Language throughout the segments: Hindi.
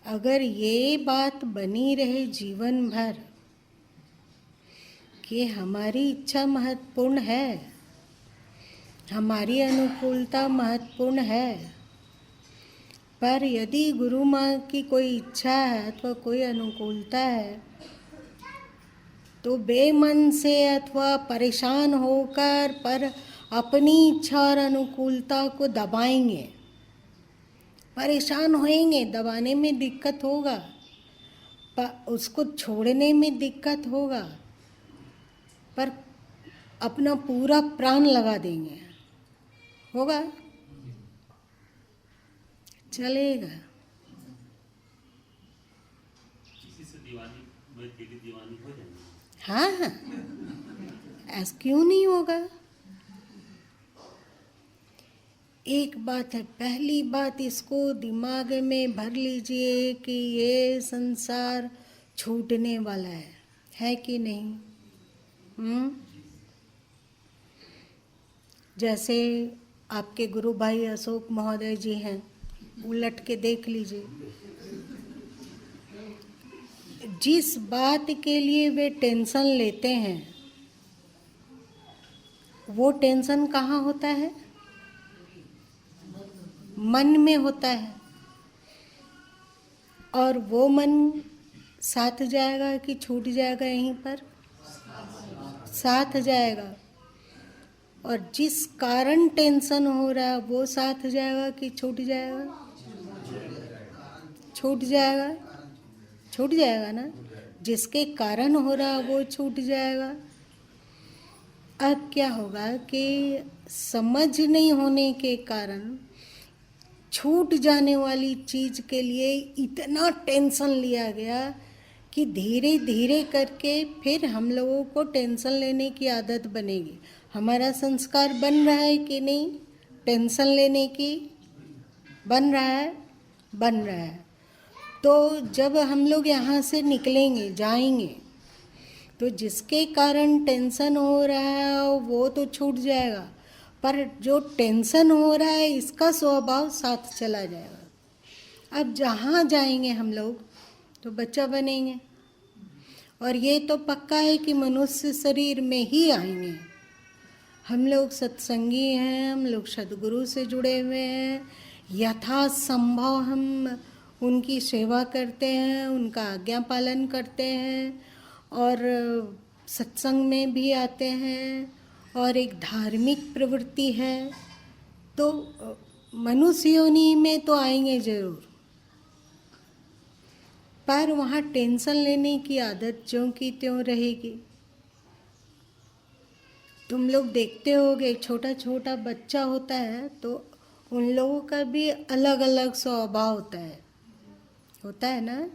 अगर ये बात बनी रहे जीवन भर कि हमारी इच्छा महत्वपूर्ण है, हमारी अनुकूलता महत्वपूर्ण है, पर यदि गुरु माँ की कोई इच्छा है अथवा कोई अनुकूलता है तो बेमन से अथवा परेशान होकर पर अपनी इच्छा और अनुकूलता को दबाएंगे, परेशान होएंगे, दबाने में दिक्कत होगा, उसको छोड़ने में दिक्कत होगा, पर अपना पूरा प्राण लगा देंगे, होगा, चलेगा। किसी से दीवानी मैं तेरी दीवानी हो जाएंगे। हाँ हाँ, ऐसा क्यों नहीं होगा। एक बात है, पहली बात इसको दिमाग में भर लीजिए कि ये संसार छूटने वाला है कि नहीं। जैसे आपके गुरु भाई अशोक महोदय जी हैं, उलट के देख लीजिए, जिस बात के लिए वे टेंशन लेते हैं वो टेंशन कहाँ होता है? मन में होता है। और वो मन साथ जाएगा कि छूट जाएगा? यहीं पर साथ जाएगा। और जिस कारण टेंशन हो रहा है वो साथ जाएगा कि छूट जाएगा? छूट जाएगा, छूट जाएगा ना। जिसके कारण हो रहा है वो छूट जाएगा। अब क्या होगा कि समझ नहीं होने के कारण छूट जाने वाली चीज के लिए इतना टेंशन लिया गया कि धीरे धीरे करके फिर हम लोगों को टेंशन लेने की आदत बनेगी। हमारा संस्कार बन रहा है कि नहीं? टेंशन लेने की बन रहा है, बन रहा है। तो जब हम लोग यहाँ से निकलेंगे, जाएंगे, तो जिसके कारण टेंशन हो रहा है वो तो छूट जाएगा, पर जो टेंशन हो रहा है इसका स्वभाव साथ चला जाएगा। अब जहाँ जाएंगे हम लोग तो बच्चा बनेंगे, और ये तो पक्का है कि मनुष्य शरीर में ही आएंगे। हम लोग सत्संगी हैं, हम लोग सद्गुरु से जुड़े हुए हैं, यथासंभव हम उनकी सेवा करते हैं, उनका आज्ञा पालन करते हैं, और सत्संग में भी आते हैं, और एक धार्मिक प्रवृत्ति है, तो मनुष्य योनि में तो आएंगे जरूर। पर वहाँ टेंशन लेने की आदत ज्यों की त्यों रहेगी। तुम लोग देखते होगे, छोटा छोटा बच्चा होता है तो उन लोगों का भी अलग अलग स्वभाव होता है ना।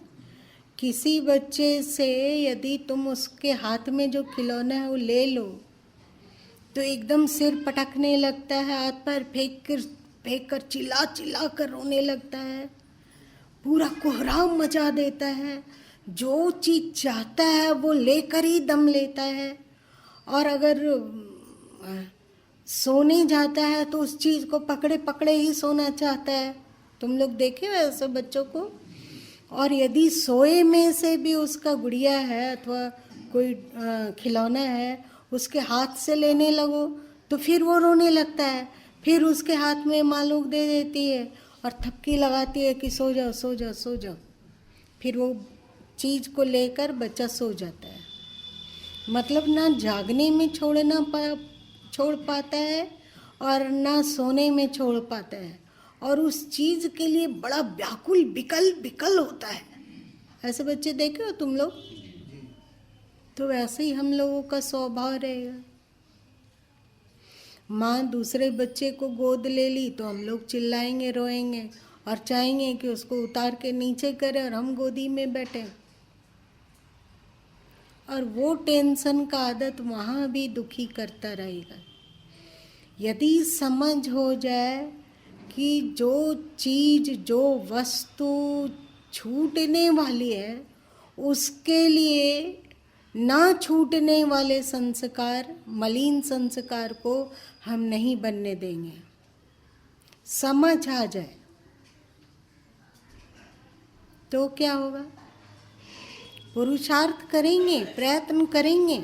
किसी बच्चे से यदि तुम उसके हाथ में जो खिलौना है वो ले लो तो एकदम सिर पटकने लगता है, हाथ पर फेंक कर चिल्ला चिल्ला कर रोने लगता है, पूरा कोहराम मचा देता है, जो चीज चाहता है वो लेकर ही दम लेता है। और अगर सोने जाता है तो उस चीज को पकड़े पकड़े ही सोना चाहता है। तुम लोग देखे वैसे बच्चों को। और यदि सोए में से भी उसका गुड़िया है अथवा कोई खिलौना है उसके हाथ से लेने लगो तो फिर वो रोने लगता है, फिर उसके हाथ में मालूक दे देती है और थपकी लगाती है कि सो जाओ सो जाओ सो जाओ। फिर वो चीज को लेकर बच्चा सो जाता है। मतलब ना जागने में छोड़ पाता है और ना सोने में छोड़ पाता है, और उस चीज के लिए बड़ा व्याकुल बिकल होता है। ऐसे बच्चे देखे हो तुम लोग? तो वैसे ही हम लोगों का स्वभाव रहेगा। माँ दूसरे बच्चे को गोद ले ली तो हम लोग चिल्लाएंगे, रोएंगे और चाहेंगे कि उसको उतार के नीचे करें और हम गोदी में बैठे। और वो टेंशन का आदत वहाँ भी दुखी करता रहेगा। यदि समझ हो जाए कि जो चीज, जो वस्तु छूटने वाली है उसके लिए ना छूटने वाले संस्कार, मलिन संस्कार को हम नहीं बनने देंगे। समझ आ जाए तो क्या होगा? पुरुषार्थ करेंगे, प्रयत्न करेंगे।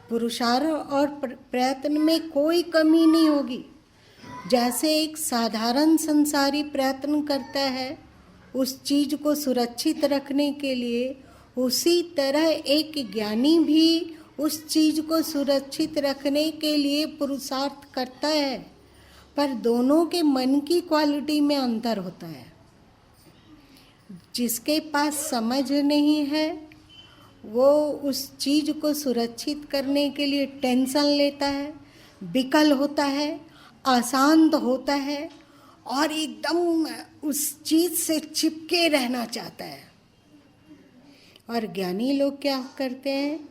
पुरुषार्थ और प्रयत्न में कोई कमी नहीं होगी। जैसे एक साधारण संसारी प्रयत्न करता है उस चीज को सुरक्षित रखने के लिए, उसी तरह एक ज्ञानी भी उस चीज को सुरक्षित रखने के लिए पुरुषार्थ करता है। पर दोनों के मन की क्वालिटी में अंतर होता है। जिसके पास समझ नहीं है वो उस चीज को सुरक्षित करने के लिए टेंशन लेता है, विकल होता है, अशांत होता है और एकदम उस चीज से चिपके रहना चाहता है। और ज्ञानी लोग क्या करते हैं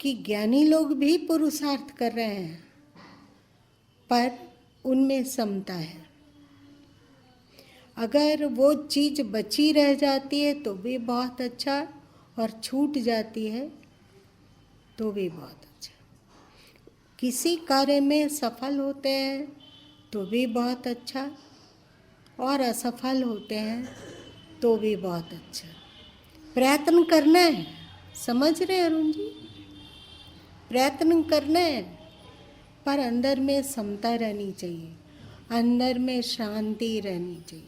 कि ज्ञानी लोग भी पुरुषार्थ कर रहे हैं, पर उनमें समता है। अगर वो चीज बची रह जाती है तो भी बहुत अच्छा, और छूट जाती है तो भी बहुत अच्छा। किसी कार्य में सफल होते हैं तो भी बहुत अच्छा, और असफल होते हैं तो भी बहुत अच्छा। प्रयत्न करना है, समझ रहे अरुण जी? प्रयत्न करना है, पर अंदर में समता रहनी चाहिए, अंदर में शांति रहनी चाहिए।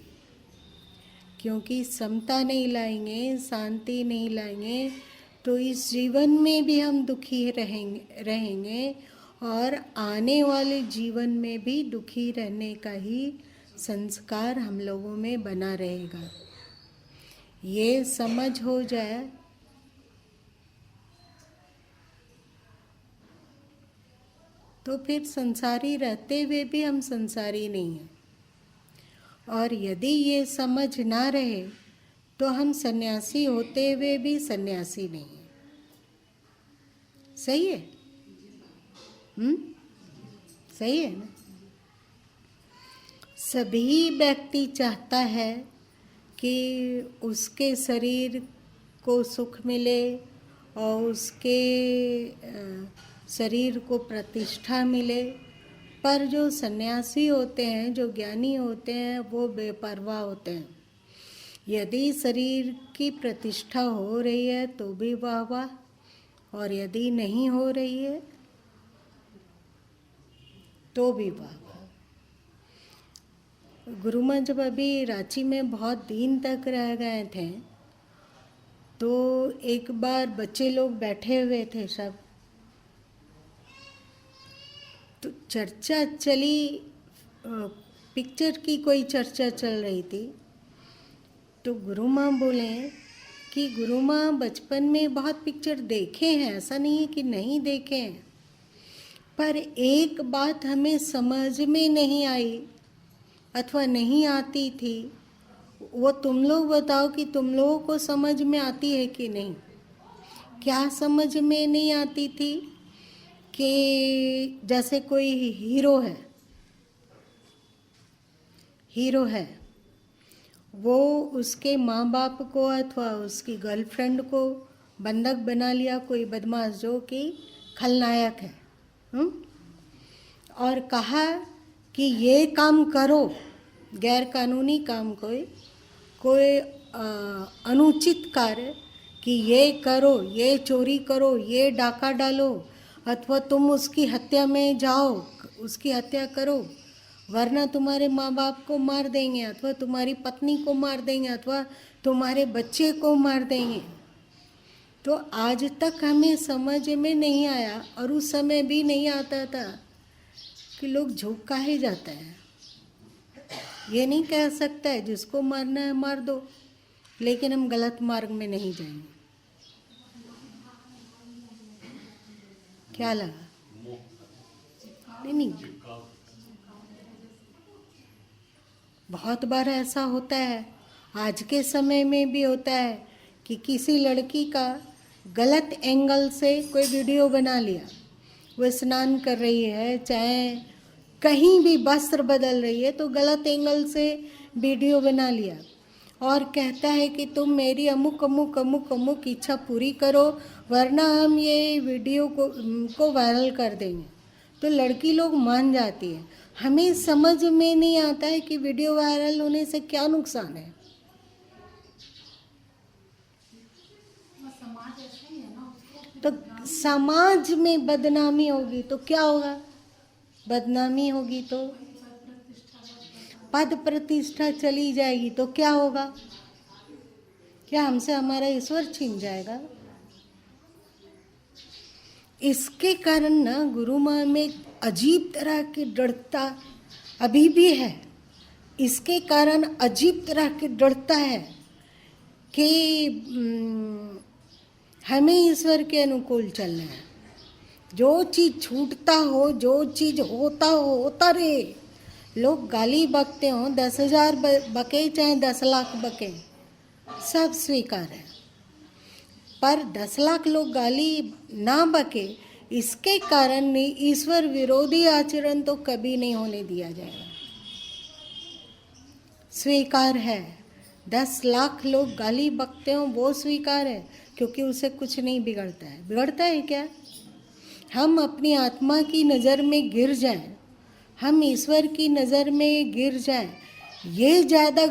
क्योंकि समता नहीं लाएंगे, शांति नहीं लाएंगे तो इस जीवन में भी हम दुखी रहेंगे और आने वाले जीवन में भी दुखी रहने का ही संस्कार हम लोगों में बना रहेगा। ये समझ हो जाए तो फिर संसारी रहते हुए भी हम संसारी नहीं हैं। और यदि ये समझ ना रहे तो हम सन्यासी होते हुए भी सन्यासी नहीं हैं। सही है? सही है ना? सभी व्यक्ति चाहता है कि उसके शरीर को सुख मिले और उसके शरीर को प्रतिष्ठा मिले। पर जो सन्यासी होते हैं, जो ज्ञानी होते हैं, वो बेपरवाह होते हैं। यदि शरीर की प्रतिष्ठा हो रही है तो भी वाह वाह, और यदि नहीं हो रही है तो भी वाह वाह। गुरुमा जब अभी रांची में बहुत दिन तक रह गए थे तो एक बार बच्चे लोग बैठे हुए थे सब, तो चर्चा चली, पिक्चर की कोई चर्चा चल रही थी। तो गुरु माँ बोले कि गुरु माँ बचपन में बहुत पिक्चर देखे हैं, ऐसा नहीं है कि नहीं देखे हैं, पर एक बात हमें समझ में नहीं आई अथवा नहीं आती थी, वो तुम लोग बताओ कि तुम लोगों को समझ में आती है कि नहीं। क्या समझ में नहीं आती थी कि जैसे कोई हीरो है, वो उसके माँ बाप को अथवा उसकी गर्लफ्रेंड को बंधक बना लिया कोई बदमाश जो कि खलनायक है, और कहा कि ये काम करो, गैर कानूनी काम, कोई अनुचित कार्य, कि ये करो, ये चोरी करो, ये डाका डालो, अथवा तुम उसकी हत्या में जाओ, उसकी हत्या करो, वरना तुम्हारे माँ बाप को मार देंगे, अथवा तुम्हारी पत्नी को मार देंगे, अथवा तुम्हारे बच्चे को मार देंगे। तो आज तक हमें समझ में नहीं आया, और उस समय भी नहीं आता था कि लोग झुक काहे जाता है। ये नहीं कह सकता है जिसको मारना है मार दो, लेकिन हम गलत मार्ग में नहीं जाएंगे। क्या लगा? नहीं, बहुत बार ऐसा होता है, आज के समय में भी होता है कि किसी लड़की का गलत एंगल से कोई वीडियो बना लिया, वो स्नान कर रही है, चाहे कहीं भी वस्त्र बदल रही है, तो गलत एंगल से वीडियो बना लिया और कहता है कि तुम मेरी अमुक अमुक अमुक अमुक इच्छा पूरी करो, वरना हम ये वीडियो को वायरल कर देंगे। तो लड़की लोग मान जाती है। हमें समझ में नहीं आता है कि वीडियो वायरल होने से क्या नुकसान है। तो समाज में बदनामी होगी तो क्या होगा? बदनामी होगी तो पद प्रतिष्ठा चली जाएगी तो क्या होगा? क्या हमसे हमारा ईश्वर छीन जाएगा? इसके कारण ना गुरु माँ में अजीब तरह की दृढ़ता अभी भी है। इसके कारण अजीब तरह की दृढ़ता है कि हमें ईश्वर के अनुकूल चलना है। जो चीज़ छूटता हो, जो चीज़ होता हो, होता रहे। लोग गाली बकते हो, 10,000 बके चाहे 10 लाख बके, सब स्वीकार है। पर 10 लाख लोग गाली ना बके, इसके कारण ईश्वर विरोधी आचरण तो कभी नहीं होने दिया जाएगा। स्वीकार है। 10 लाख लोग गाली बकते हो वो स्वीकार है, क्योंकि उसे कुछ नहीं बिगड़ता है। बिगड़ता है क्या? हम अपनी आत्मा की नज़र में गिर जाएं, हम ईश्वर की नज़र में गिर जाएं, ये ज़्यादा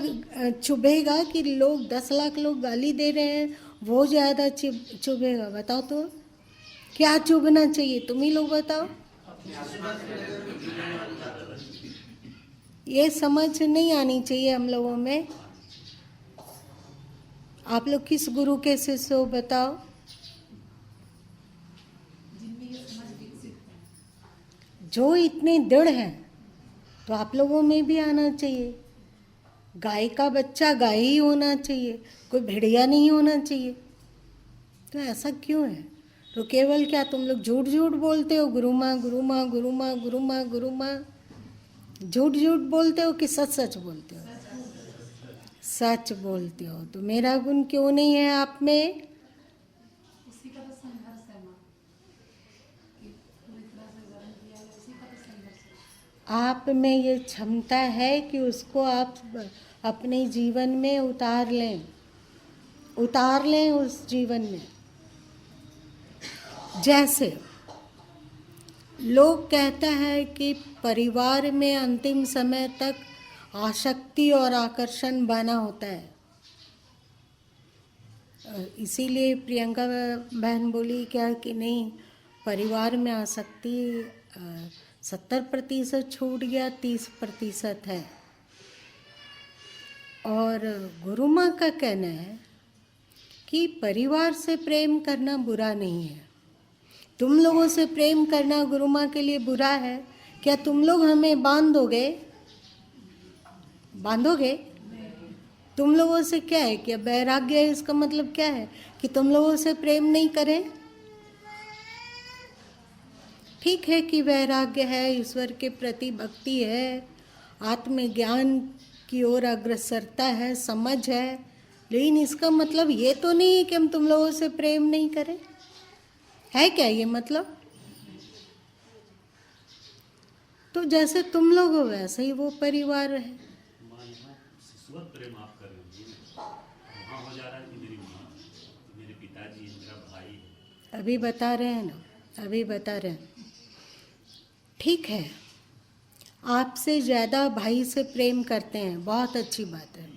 चुभेगा कि लोग 10 लाख लोग गाली दे रहे हैं, वो ज़्यादा चुभेगा? बताओ तो क्या चुभना चाहिए? तुम ही लोग बताओ। ये समझ नहीं आनी चाहिए हम लोगों में। आप लोग किस गुरु के शिष्य हो बताओ? जो इतने दृढ़ हैं तो आप लोगों में भी आना चाहिए। गाय का बच्चा गाय ही होना चाहिए, कोई भेड़िया नहीं होना चाहिए। तो ऐसा क्यों है? तो केवल क्या तुम लोग झूठ झूठ बोलते हो? गुरु माँ गुरु माँ गुरु माँ गुरु माँ गुरु माँ, झूठ झूठ बोलते हो कि सच सच बोलते हो? सच बोलते हो। तो मेरा गुण क्यों नहीं है आप में? उसी का तो संघर्ष है माँ, कि पूरी तरह से ग्रहण किया है, उसी का तो संघर्ष है। आप में ये क्षमता है कि उसको आप अपने जीवन में उतार लें उस जीवन में। जैसे लोग कहता है कि परिवार में अंतिम समय तक आसक्ति और आकर्षण बना होता है। इसीलिए प्रियंका बहन बोली क्या कि नहीं, परिवार में आसक्ति 70% छूट गया, 30% है। और गुरु माँ का कहना है कि परिवार से प्रेम करना बुरा नहीं है। तुम लोगों से प्रेम करना गुरु माँ के लिए बुरा है क्या? तुम लोग हमें बांधोगे? तुम लोगों से क्या है? क्या वैराग्य है? इसका मतलब क्या है कि तुम लोगों से प्रेम नहीं करें? ठीक है कि वैराग्य है, ईश्वर के प्रति भक्ति है, आत्मज्ञान की ओर अग्रसरता है, समझ है, लेकिन इसका मतलब ये तो नहीं है कि हम तुम लोगों से प्रेम नहीं करें। है क्या ये मतलब? तो जैसे तुम लोग हो वैसे ही वो परिवार है। शिशुवत प्रेम आप कर रहे हो, वहाँ हो जा रहा है कि मेरी माँ, मेरे पिताजी, मेरा भाई है। अभी बता रहे हैं ना, अभी बता रहे हैं। ठीक है, आपसे ज़्यादा भाई से प्रेम करते हैं, बहुत अच्छी बात है।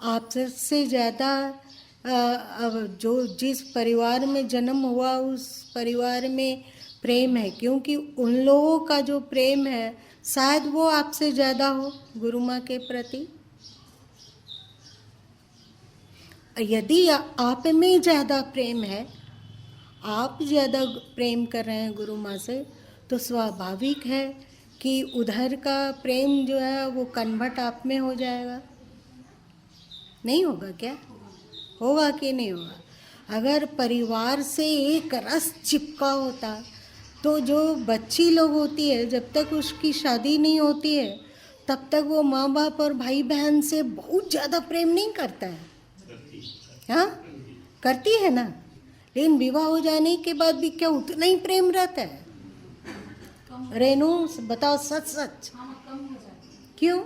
आपसे ज़्यादा जो जिस परिवार में जन्म हुआ उस परिवार में प्रेम है, क्योंकि उन लोगों का जो प्रेम है शायद वो आपसे ज़्यादा हो गुरु माँ के प्रति। यदि आप में ज़्यादा प्रेम है, आप ज़्यादा प्रेम कर रहे हैं गुरु माँ से, तो स्वाभाविक है कि उधर का प्रेम जो है वो कन्वर्ट आप में हो जाएगा। नहीं होगा क्या? होगा कि नहीं होगा? अगर परिवार से एक रस चिपका होता तो जो बच्ची लोग होती है, जब तक उसकी शादी नहीं होती है तब तक वो माँ बाप और भाई बहन से बहुत ज़्यादा प्रेम नहीं करता है। हाँ, करती है ना, लेकिन विवाह हो जाने के बाद भी क्या उतना ही प्रेम रहता है? रेनू बताओ सच सच। हाँ, कम हो जाती है। क्यों?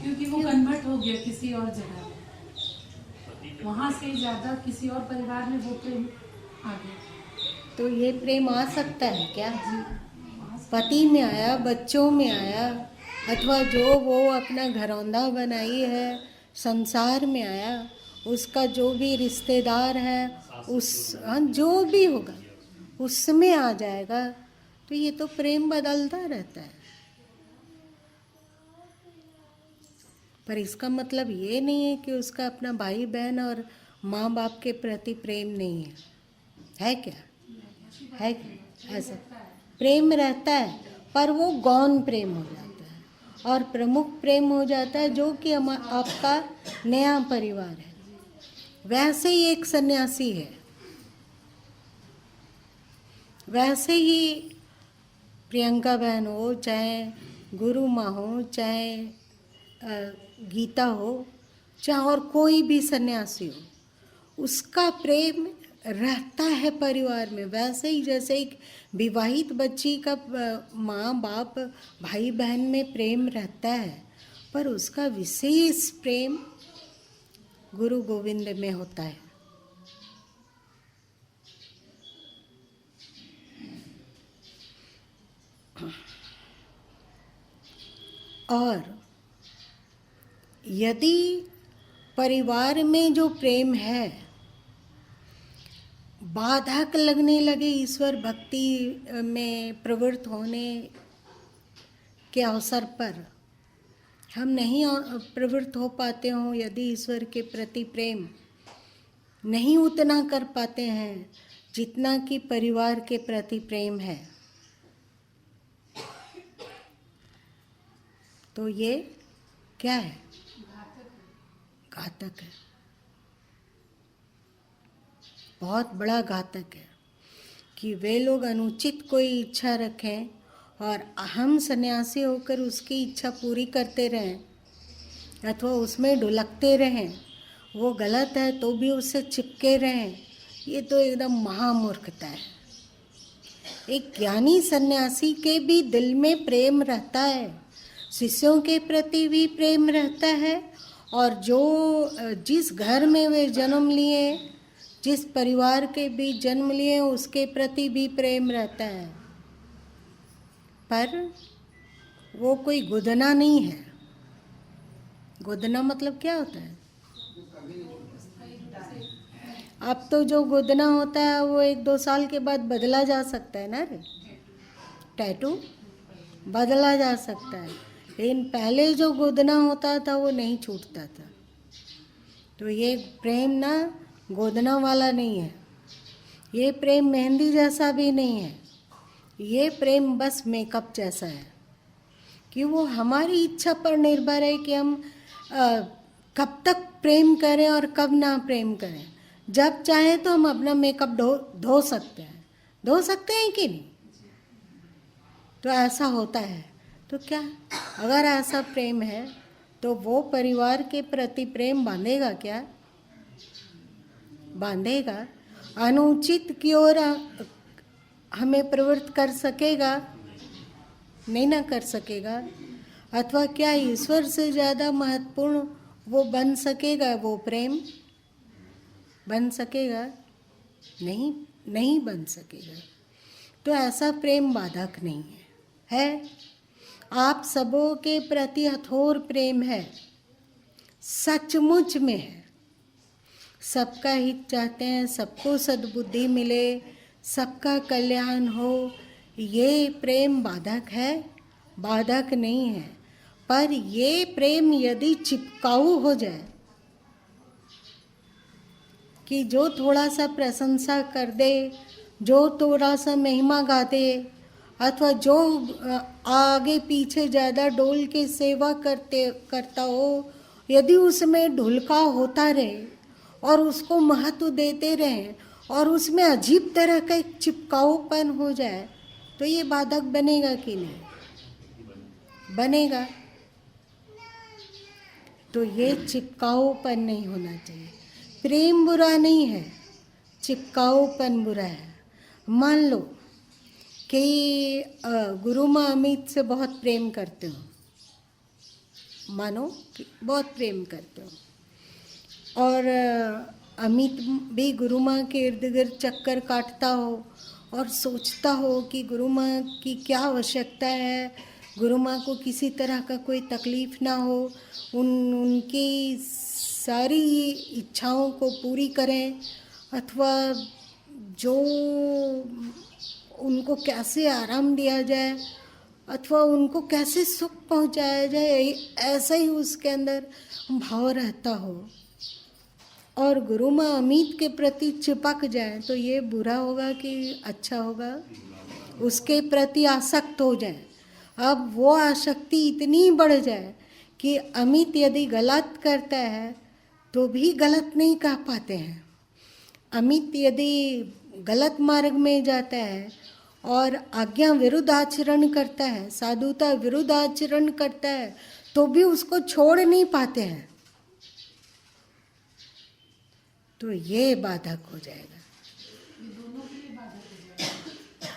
क्योंकि वो कन्वर्ट हो गया किसी और जगह में, वहाँ से ज़्यादा किसी और परिवार में वो प्रेम आ गया। तो ये प्रेम आ सकता है क्या? पति में आया, बच्चों में आया, अथवा जो वो अपना घरौंदा बनाई है संसार में आया, उसका जो भी रिश्तेदार है उस जो भी होगा उसमें आ जाएगा। तो ये तो प्रेम बदलता रहता है। पर इसका मतलब ये नहीं है कि उसका अपना भाई बहन और माँ बाप के प्रति प्रेम नहीं है। है क्या? है क्या? ऐसा प्रेम रहता है, पर वो गौण प्रेम हो जाता है और प्रमुख प्रेम हो जाता है जो कि आपका नया परिवार है। वैसे ही एक सन्यासी है, वैसे ही प्रियंका बहन हो, चाहे गुरु माँ हो, चाहे गीता हो, चाहे और कोई भी सन्यासी हो, उसका प्रेम रहता है परिवार में। वैसे ही जैसे एक विवाहित बच्ची का माँ बाप भाई बहन में प्रेम रहता है, पर उसका विशेष प्रेम गुरु गोविंद में होता है। और यदि परिवार में जो प्रेम है बाधक लगने लगे ईश्वर भक्ति में प्रवृत्त होने के अवसर पर, हम नहीं प्रवृत्त हो पाते हों, यदि ईश्वर के प्रति प्रेम नहीं उतना कर पाते हैं जितना कि परिवार के प्रति प्रेम है, तो ये क्या है? घातक है, बहुत बड़ा घातक है कि वे लोग अनुचित कोई इच्छा रखें और हम सन्यासी होकर उसकी इच्छा पूरी करते रहें अथवा उसमें ढुलकते रहें। वो गलत है तो भी उससे चिपके रहें, ये तो एकदम महामूर्खता है। एक ज्ञानी सन्यासी के भी दिल में प्रेम रहता है, शिष्यों के प्रति भी प्रेम रहता है, और जो जिस घर में वे जन्म लिए, जिस परिवार के बीच जन्म लिए, उसके प्रति भी प्रेम रहता है। पर वो कोई गुदना नहीं है। गुदना मतलब क्या होता है? अब तो जो गुदना होता है वो 1-2 साल के बाद बदला जा सकता है ना रे, टैटू बदला जा सकता है, लेकिन पहले जो गोदना होता था वो नहीं छूटता था। तो ये प्रेम ना गोदना वाला नहीं है, ये प्रेम मेहंदी जैसा भी नहीं है, ये प्रेम बस मेकअप जैसा है कि वो हमारी इच्छा पर निर्भर है कि हम कब तक प्रेम करें और कब ना प्रेम करें। जब चाहे तो हम अपना मेकअप धो सकते हैं कि नहीं? तो ऐसा होता है। तो क्या अगर ऐसा प्रेम है तो वो परिवार के प्रति प्रेम बांधेगा क्या? बांधेगा? अनुचित की ओर हमें प्रवृत्त कर सकेगा? नहीं ना कर सकेगा। अथवा क्या ईश्वर से ज़्यादा महत्वपूर्ण वो बन सकेगा? वो प्रेम बन सकेगा? नहीं बन सकेगा। तो ऐसा प्रेम बाधक नहीं है। आप सबों के प्रति अथोर प्रेम है, सचमुच में है। सबका हित चाहते हैं, सबको सद्बुद्धि मिले, सबका कल्याण हो, ये प्रेम बाधक है? बाधक नहीं है। पर ये प्रेम यदि चिपकाऊ हो जाए कि जो थोड़ा सा प्रशंसा कर दे, जो थोड़ा सा महिमा गा दे, अथवा जो आगे पीछे ज़्यादा डोल के सेवा करता हो, यदि उसमें ढुलका होता रहे और उसको महत्व देते रहें और उसमें अजीब तरह का एक चिपकाऊपन हो जाए, तो ये बाधक बनेगा कि नहीं? बनेगा। तो ये चिपकाऊपन नहीं होना चाहिए। प्रेम बुरा नहीं है, चिपकाऊपन बुरा है। मान लो कि गुरु माँ अमित से बहुत प्रेम करते हो, मानो कि बहुत प्रेम करते हो, और अमित भी गुरु माँ के इर्द गिर्द चक्कर काटता हो और सोचता हो कि गुरु माँ की क्या आवश्यकता है, गुरु माँ को किसी तरह का कोई तकलीफ ना हो, उनकी सारी इच्छाओं को पूरी करें, अथवा जो उनको कैसे आराम दिया जाए, अथवा उनको कैसे सुख पहुंचाया जाए, ऐसा ही उसके अंदर भाव रहता हो, और गुरु माँ अमित के प्रति चिपक जाए, तो ये बुरा होगा कि अच्छा होगा? उसके प्रति आसक्त हो जाए। अब वो आसक्ति इतनी बढ़ जाए कि अमित यदि गलत करता है तो भी गलत नहीं कह पाते हैं। अमित यदि गलत मार्ग में जाता है और आज्ञा विरुद्ध आचरण करता है, साधुता विरुद्ध आचरण करता है, तो भी उसको छोड़ नहीं पाते हैं, तो ये बाधक हो जाएगा। ये दोनों के लिए बाधक हो जाएगा,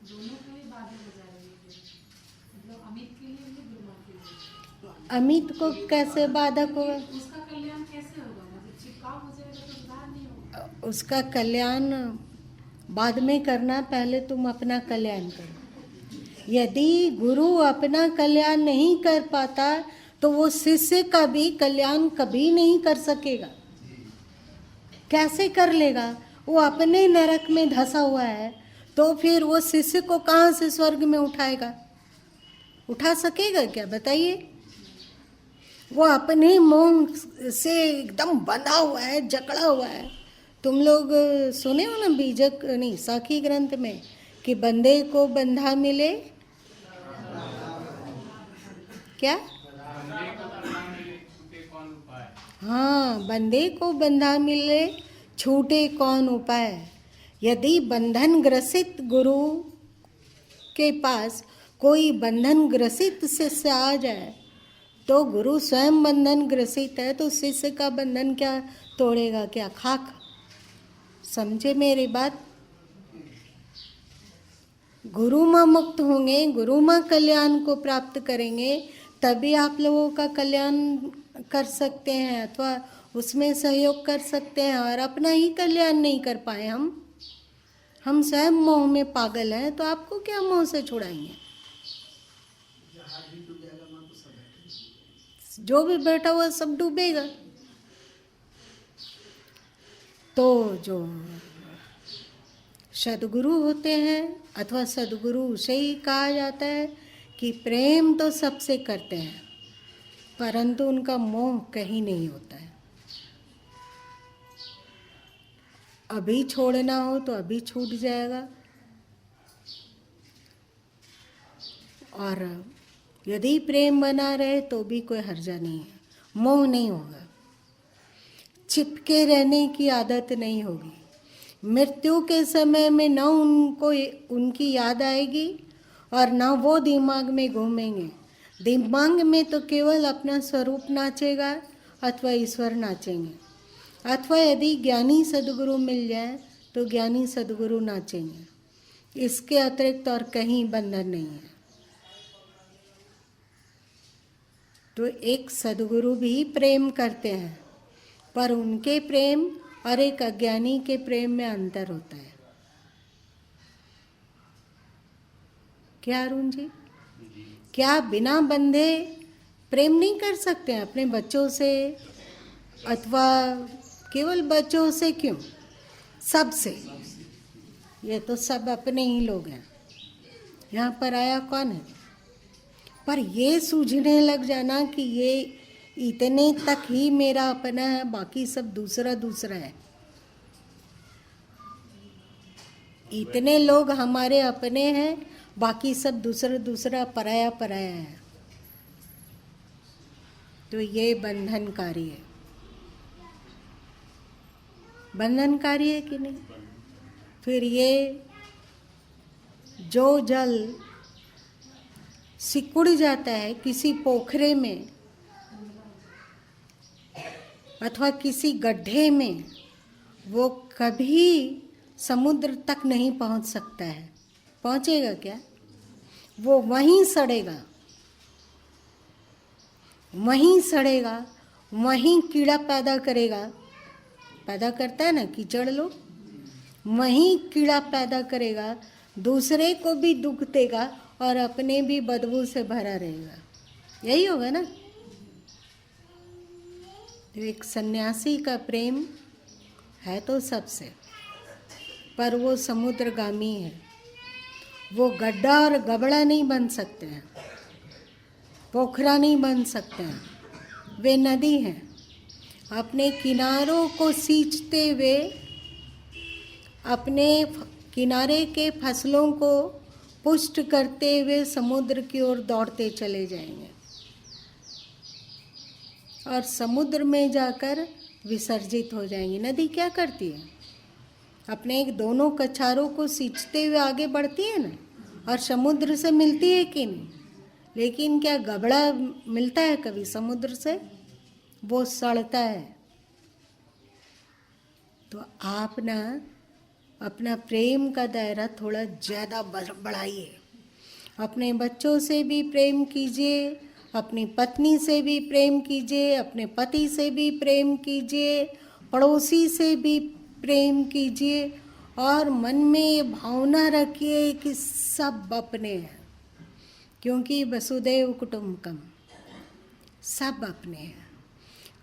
दोनों के लिए बाधक हो जाएगा, मतलब अमित के लिए भी गुरु माँ के लिए। अमित को कैसे बाधक होगा? उसका कल्याण कैसे होगा? मतलब चिपकाव हो जाएगा तो सुधार नहीं होगा। उसका कल्याण बाद में करना, पहले तुम अपना कल्याण करो। यदि गुरु अपना कल्याण नहीं कर पाता तो वो शिष्य का भी कल्याण कभी नहीं कर सकेगा। कैसे कर लेगा? वो अपने नरक में धंसा हुआ है, तो फिर वो शिष्य को कहाँ से स्वर्ग में उठाएगा? उठा सकेगा क्या, बताइए? वो अपने मोह से एकदम बंधा हुआ है, जकड़ा हुआ है। तुम लोग सुने हो ना बीजक नहीं साखी ग्रंथ में कि बंदे को बंधा मिले क्या? हाँ, बंदे को बंधा मिले छूटे कौन उपाय। यदि बंधन ग्रसित गुरु के पास कोई बंधन ग्रसित शिष्य आ जाए, तो गुरु स्वयं बंधन ग्रसित है, तो शिष्य का बंधन क्या तोड़ेगा? क्या खाक? समझे मेरी बात? गुरु माँ मुक्त होंगे, गुरु माँ कल्याण को प्राप्त करेंगे, तभी आप लोगों का कल्याण कर सकते हैं, अथवा उसमें सहयोग कर सकते हैं। और अपना ही कल्याण नहीं कर पाए हम स्वयं मोह में पागल हैं, तो आपको क्या मोह से छुड़ाएंगे? जो भी बैठा हुआ सब डूबेगा। तो जो सद्गुरु होते हैं, अथवा सद्गुरु उसे ही कहा जाता है कि प्रेम तो सबसे करते हैं, परंतु उनका मोह कहीं नहीं होता है। अभी छोड़ना हो तो अभी छूट जाएगा, और यदि प्रेम बना रहे तो भी कोई हर्जा नहीं है, मोह नहीं होगा। चिपके रहने की आदत नहीं होगी। मृत्यु के समय में न उनको उनकी याद आएगी और न वो दिमाग में घूमेंगे। दिमाग में तो केवल अपना स्वरूप नाचेगा अथवा ईश्वर नाचेंगे, अथवा यदि ज्ञानी सद्गुरु मिल जाए तो ज्ञानी सद्गुरु नाचेंगे। इसके अतिरिक्त और कहीं बंधन नहीं है। तो एक सद्गुरु भी प्रेम करते हैं, पर उनके प्रेम और एक अज्ञानी के प्रेम में अंतर होता है। क्या अरुण जी? क्या बिना बंधे प्रेम नहीं कर सकते हैं अपने बच्चों से, अथवा केवल बच्चों से क्यों, सबसे? ये तो सब अपने ही लोग हैं। यहाँ पर आया कौन है? पर ये सूझने लग जाना कि ये इतने तक ही मेरा अपना है, बाकी सब दूसरा दूसरा है। इतने लोग हमारे अपने हैं, बाकी सब दूसरा दूसरा पराया पराया है। तो ये बंधनकारी है। बंधनकारी है कि नहीं? फिर ये जो जल सिकुड़ जाता है किसी पोखरे में अथवा किसी गड्ढे में, वो कभी समुद्र तक नहीं पहुंच सकता है। पहुंचेगा क्या? वो वहीं सड़ेगा, वहीं सड़ेगा, वहीं कीड़ा पैदा करेगा। पैदा करता है ना कीचड़ लोग, वहीं कीड़ा पैदा करेगा, दूसरे को भी दुख देगा और अपने भी बदबू से भरा रहेगा। यही होगा ना। तो एक सन्यासी का प्रेम है तो सबसे, पर वो समुद्रगामी है। वो गड्ढा और गबड़ा नहीं बन सकते हैं, पोखरा नहीं बन सकते हैं, वे नदी हैं। अपने किनारों को सींचते हुए अपने किनारे के फसलों को पुष्ट करते हुए समुद्र की ओर दौड़ते चले जाएंगे और समुद्र में जाकर विसर्जित हो जाएंगी। नदी क्या करती है? अपने दोनों कछारों को सींचते हुए आगे बढ़ती है ना, और समुद्र से मिलती है कि नहीं? लेकिन क्या गबड़ा मिलता है कभी समुद्र से? वो सड़ता है। तो आप ना अपना प्रेम का दायरा थोड़ा ज़्यादा बढ़ाइए। अपने बच्चों से भी प्रेम कीजिए, अपनी पत्नी से भी प्रेम कीजिए, अपने पति से भी प्रेम कीजिए, पड़ोसी से भी प्रेम कीजिए, और मन में ये भावना रखिए कि सब अपने हैं, क्योंकि वसुदेव कुटुंबकम, सब अपने हैं।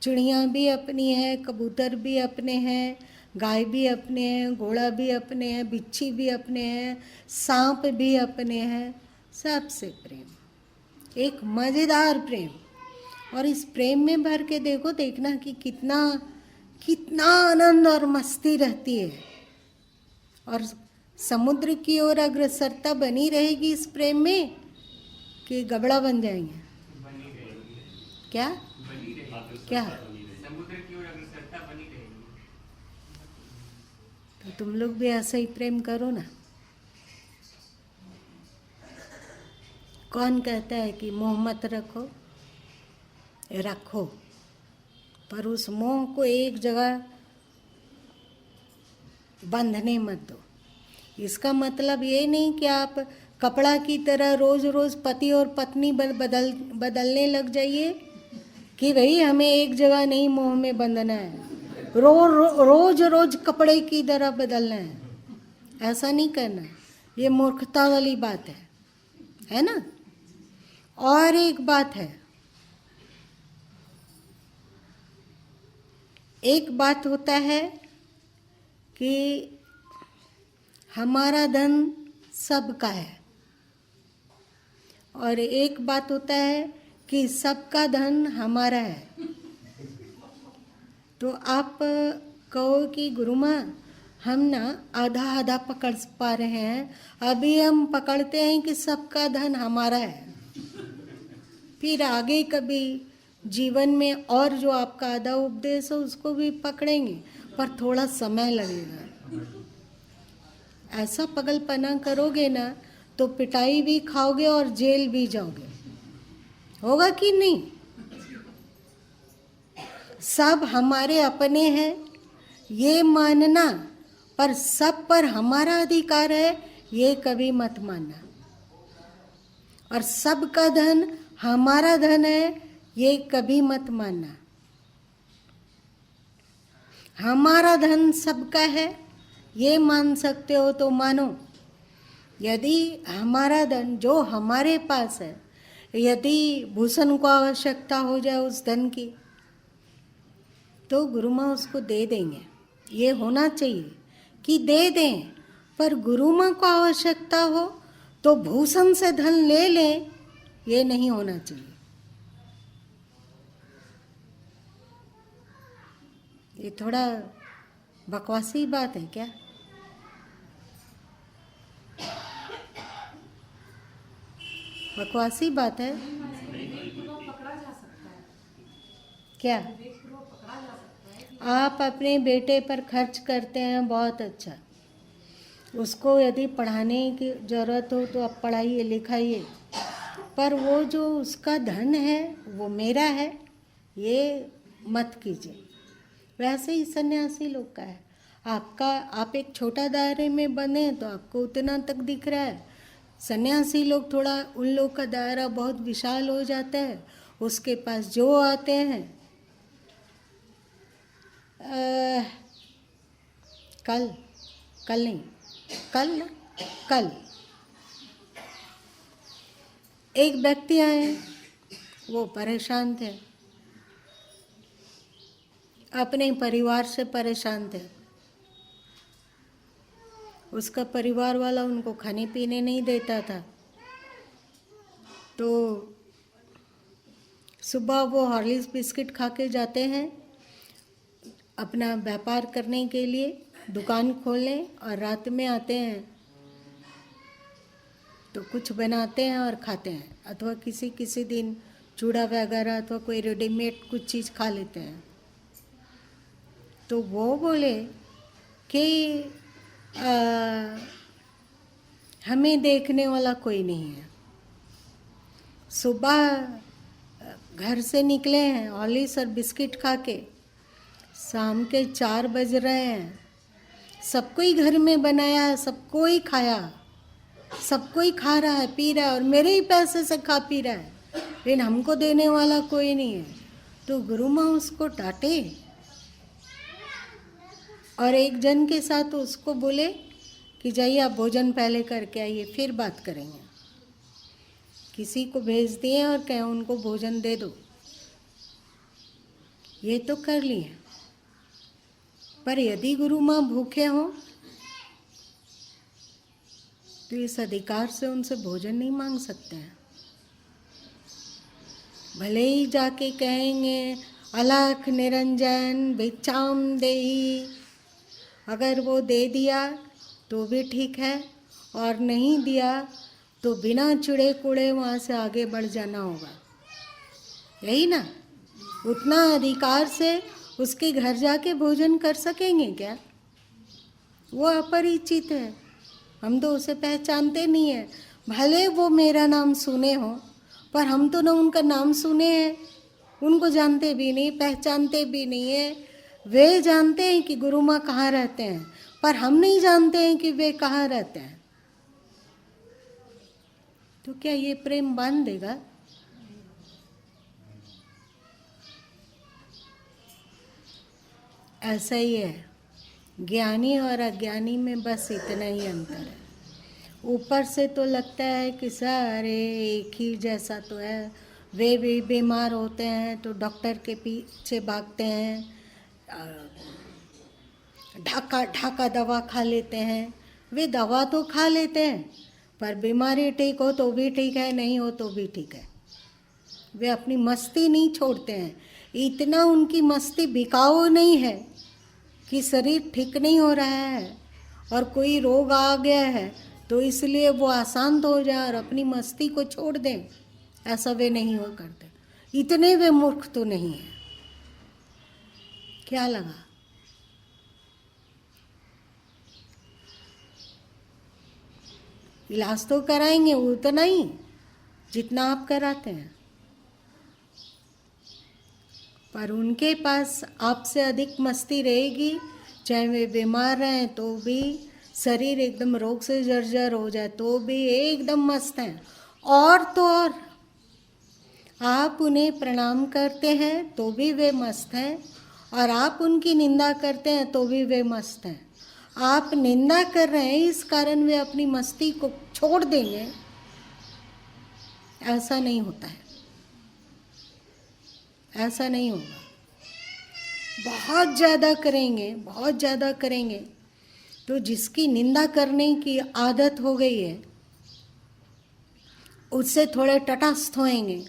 चिड़िया भी अपनी है, कबूतर भी अपने हैं, गाय भी अपने हैं, घोड़ा भी अपने हैं, बिच्छी भी अपने हैं, सांप भी अपने हैं। सबसे प्रेम, एक मज़ेदार प्रेम। और इस प्रेम में भर के देखो, देखना कि कितना कितना आनंद और मस्ती रहती है। और समुद्र की ओर अग्रसरता बनी रहेगी इस प्रेम में कि गबड़ा बन जाएंगे। क्या क्या समुद्र की ओर अग्रसरता बनी रहेगी। तो तुम लोग भी ऐसा ही प्रेम करो ना। कौन कहता है कि मोह मत रखो? रखो, पर उस मोह को एक जगह बंधने मत दो। इसका मतलब ये नहीं कि आप कपड़ा की तरह रोज रोज पति और पत्नी बदलने लग जाइए कि भाई हमें एक जगह नहीं मोह में बंधना है, रोज रोज कपड़े की तरह बदलना है। ऐसा नहीं करना, ये मूर्खता वाली बात है ना। और एक बात है, एक बात होता है कि हमारा धन सबका है, और एक बात होता है कि सबका धन हमारा है। तो आप कहो कि गुरु माँ हम ना आधा आधा पकड़ पा रहे हैं, अभी हम पकड़ते हैं कि सबका धन हमारा है, फिर आगे कभी जीवन में और जो आपका आधा उपदेश है उसको भी पकड़ेंगे, पर थोड़ा समय लगेगा। ऐसा पगलपना करोगे ना तो पिटाई भी खाओगे और जेल भी जाओगे। होगा कि नहीं? सब हमारे अपने हैं ये मानना, पर सब पर हमारा अधिकार है ये कभी मत मानना। और सबका धन हमारा धन है ये कभी मत मानना। हमारा धन सबका है ये मान सकते हो तो मानो। यदि हमारा धन जो हमारे पास है, यदि भूषण को आवश्यकता हो जाए उस धन की, तो गुरु माँ उसको दे देंगे। ये होना चाहिए कि दे दें, पर गुरु माँ को आवश्यकता हो तो भूषण से धन ले लें, ये नहीं होना चाहिए। ये थोड़ा बकवासी बात है क्या? बकवासी बात है पकड़ा जा सकता है, क्या? विवेकपूर्वक पकड़ा जा सकता है कि आप अपने बेटे पर खर्च करते हैं, बहुत अच्छा। उसको यदि पढ़ाने की ज़रूरत हो तो आप पढ़ाइए लिखाइए, पर वो जो उसका धन है वो मेरा है ये मत कीजिए। वैसे ही सन्यासी लोग का है। आप एक छोटा दायरे में बने तो आपको उतना तक दिख रहा है। सन्यासी लोग थोड़ा, उन लोग का दायरा बहुत विशाल हो जाता है। उसके पास जो आते हैं, कल नहीं, कल ना, कल एक व्यक्ति आए, वो परेशान थे, अपने परिवार से परेशान थे। उसका परिवार वाला उनको खाने पीने नहीं देता था, तो सुबह वो हॉर्लिक्स बिस्किट खा के जाते हैं अपना व्यापार करने के लिए, दुकान खोलने, और रात में आते हैं तो कुछ बनाते हैं और खाते हैं, अथवा किसी किसी दिन चूड़ा वगैरह अथवा कोई रेडीमेड कुछ चीज़ खा लेते हैं। तो वो बोले कि हमें देखने वाला कोई नहीं है। सुबह घर से निकले हैं हॉर्लिक्स और बिस्किट खा के, शाम के 4 बज रहे हैं, सबको ही घर में बनाया है, सबको ही खाया, सबको ही खा रहा है, पी रहा है, और मेरे ही पैसे से खा पी रहा है, लेकिन हमको देने वाला कोई नहीं है। तो गुरु माँ उसको डांटे और एक जन के साथ उसको बोले कि जाइए आप भोजन पहले करके आइए, फिर बात करेंगे। किसी को भेज दिए और कहे उनको भोजन दे दो, ये तो कर लिए, पर यदि गुरु माँ भूखे हों तो इस अधिकार से उनसे भोजन नहीं मांग सकते हैं। भले ही जाके कहेंगे अलख निरंजन भिक्षाम देहि, अगर वो दे दिया तो भी ठीक है, और नहीं दिया तो बिना चिड़े कुड़े वहाँ से आगे बढ़ जाना होगा, यही ना। उतना अधिकार से उसके घर जाके भोजन कर सकेंगे क्या? वो अपरिचित है, हम तो उसे पहचानते नहीं है। भले वो मेरा नाम सुने हो, पर हम तो ना उनका नाम सुने हैं, उनको जानते भी नहीं, पहचानते भी नहीं है। वे जानते हैं कि गुरु माँ कहाँ रहते हैं, पर हम नहीं जानते हैं कि वे कहाँ रहते हैं। तो क्या ये प्रेम बांध देगा? ऐसा ही है, ज्ञानी और अज्ञानी में बस इतना ही अंतर है। ऊपर से तो लगता है कि सारे एक ही जैसा तो है, वे भी बीमार होते हैं तो डॉक्टर के पीछे भागते हैं, ढाका दवा खा लेते हैं। वे दवा तो खा लेते हैं, पर बीमारी ठीक हो तो भी ठीक है, नहीं हो तो भी ठीक है। वे अपनी मस्ती नहीं छोड़ते हैं। इतना उनकी मस्ती बिकाऊ नहीं है कि शरीर ठीक नहीं हो रहा है और कोई रोग आ गया है तो इसलिए वो अशांत हो जाए और अपनी मस्ती को छोड़ दें, ऐसा वे नहीं हो करते। इतने वे मूर्ख तो नहीं है। क्या लगा? इलाज तो कराएंगे उतना ही जितना आप कराते हैं, पर उनके पास आपसे अधिक मस्ती रहेगी। चाहे वे बीमार रहें तो भी, शरीर एकदम रोग से जर्जर हो जाए तो भी एकदम मस्त हैं। और तो और आप उन्हें प्रणाम करते हैं तो भी वे मस्त हैं, और आप उनकी निंदा करते हैं तो भी वे मस्त हैं। आप निंदा कर रहे हैं इस कारण वे अपनी मस्ती को छोड़ देंगे, ऐसा नहीं होता है, ऐसा नहीं होगा। बहुत ज़्यादा करेंगे, बहुत ज़्यादा करेंगे तो जिसकी निंदा करने की आदत हो गई है उससे थोड़े तटस्थ होएंगे,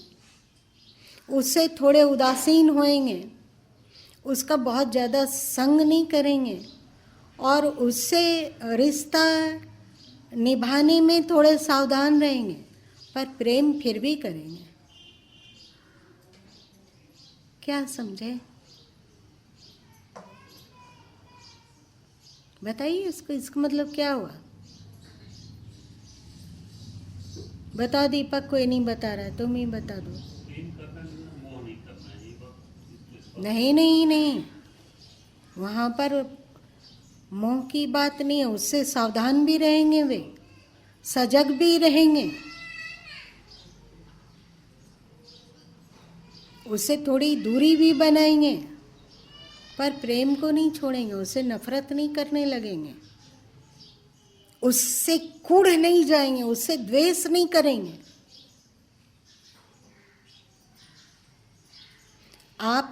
उससे थोड़े उदासीन होएंगे, उसका बहुत ज़्यादा संग नहीं करेंगे और उससे रिश्ता निभाने में थोड़े सावधान रहेंगे, पर प्रेम फिर भी करेंगे। क्या समझे? बताइए इसका मतलब क्या हुआ? बता दीपक, कोई नहीं बता रहा है, तुम ही बता दो। प्रेम करना मोह नहीं करना है, ये बात। नहीं नहीं नहीं, वहाँ पर मोह की बात नहीं है, उससे सावधान भी रहेंगे, वे सजग भी रहेंगे, उससे थोड़ी दूरी भी बनाएंगे, पर प्रेम को नहीं छोड़ेंगे, उससे नफरत नहीं करने लगेंगे। उससे कूढ़ नहीं जाएंगे, उससे द्वेष नहीं करेंगे। आप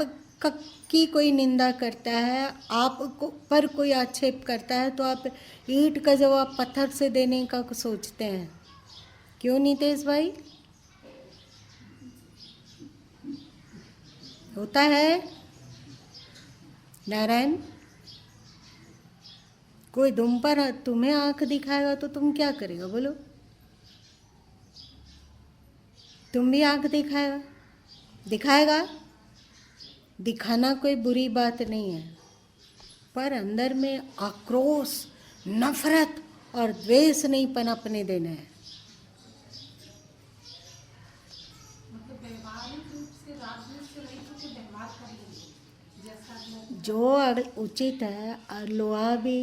की कोई निंदा करता है, आपको पर कोई आक्षेप करता है, तो आप ईंट का जवाब पत्थर से देने का सोचते हैं। क्यों नितेश भाई? होता है नारायण? कोई तुम पर तुम्हें आंख दिखाएगा तो तुम क्या करेगा बोलो? तुम भी आंख दिखाएगा? दिखाना कोई बुरी बात नहीं है, पर अंदर में आक्रोश, नफरत और द्वेष नहीं पनपने देना है। मतलब व्यवहारिक रूप से राजनीति से रहित होकर व्यवहार कर लेंगे जैसा जो उचित है। और लोहा भी,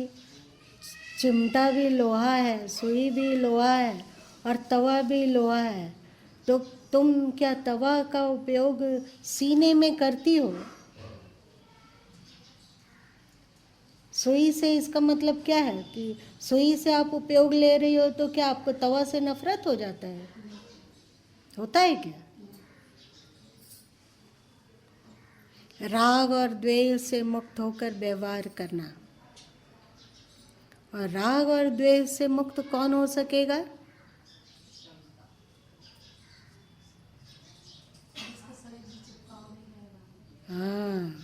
चिमटा भी लोहा है, सुई भी लोहा है और तवा भी लोहा है। तो तुम क्या तवा का उपयोग सीने में करती हो? सुई से इसका मतलब क्या है कि सुई से आप उपयोग ले रही हो, तो क्या आपको तवा से नफरत हो जाता है? होता है क्या? राग और द्वेष से मुक्त होकर व्यवहार करना। और राग और द्वेष से मुक्त कौन हो सकेगा? हाँ,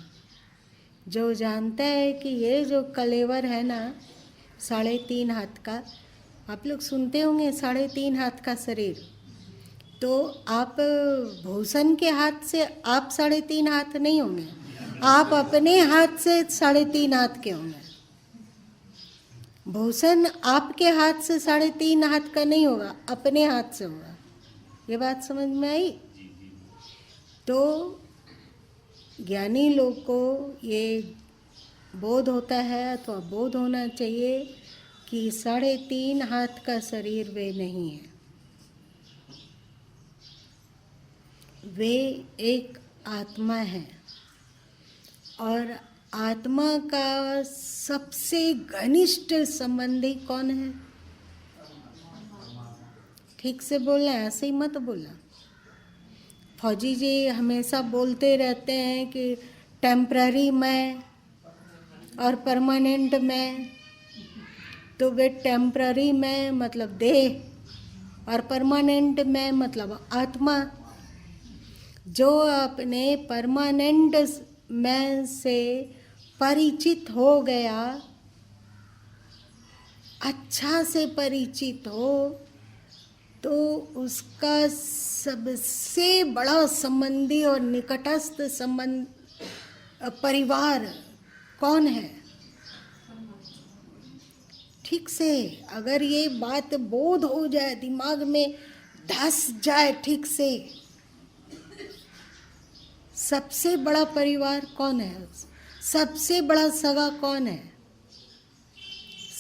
जो जानता है कि ये जो कलेवर है ना 3.5 हाथ का, आप लोग सुनते होंगे 3.5 हाथ का शरीर, तो आप भूषण के हाथ से आप 3.5 हाथ नहीं होंगे, आप अपने हाथ से 3.5 हाथ के होंगे। भूषण आपके हाथ से 3.5 हाथ का नहीं होगा, अपने हाथ से होगा। ये बात समझ में आई? तो ज्ञानी लोग को ये बोध होता है अथवा बोध होना चाहिए कि 3.5 हाथ का शरीर वे नहीं है, वे एक आत्मा है। और आत्मा का सबसे घनिष्ठ संबंधी कौन है? ठीक से बोलना, ऐसे ही मत बोलना। फौजी जी हमेशा बोलते रहते हैं कि टेम्पररी मैं और परमानेंट मैं। तो वे टेम्पररी मैं मतलब देह और परमानेंट मैं मतलब आत्मा। जो अपने परमानेंट मैं से परिचित हो गया, अच्छा से परिचित हो, तो उसका सबसे बड़ा संबंधी और निकटस्थ संबंध परिवार कौन है? ठीक से अगर ये बात बोध हो जाए, दिमाग में धस जाए ठीक से, सबसे बड़ा परिवार कौन है? सबसे बड़ा सगा कौन है?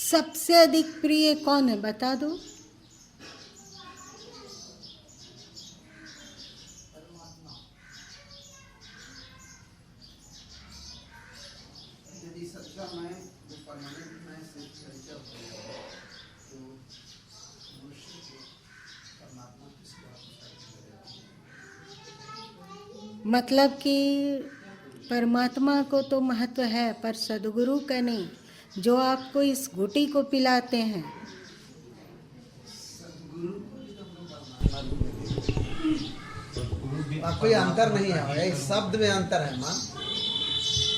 सबसे अधिक प्रिय कौन है? बता दो। यदि सच्चा मैं जो परमानेंट मैं से परिचय हो जाए तो मनुष्य को परमात्मा किसको मतलब कि परमात्मा को तो महत्व है, पर सदगुरु का नहीं, जो आपको इस घुटी को पिलाते हैं। कोई अंतर नहीं है, इस शब्द में अंतर है मां।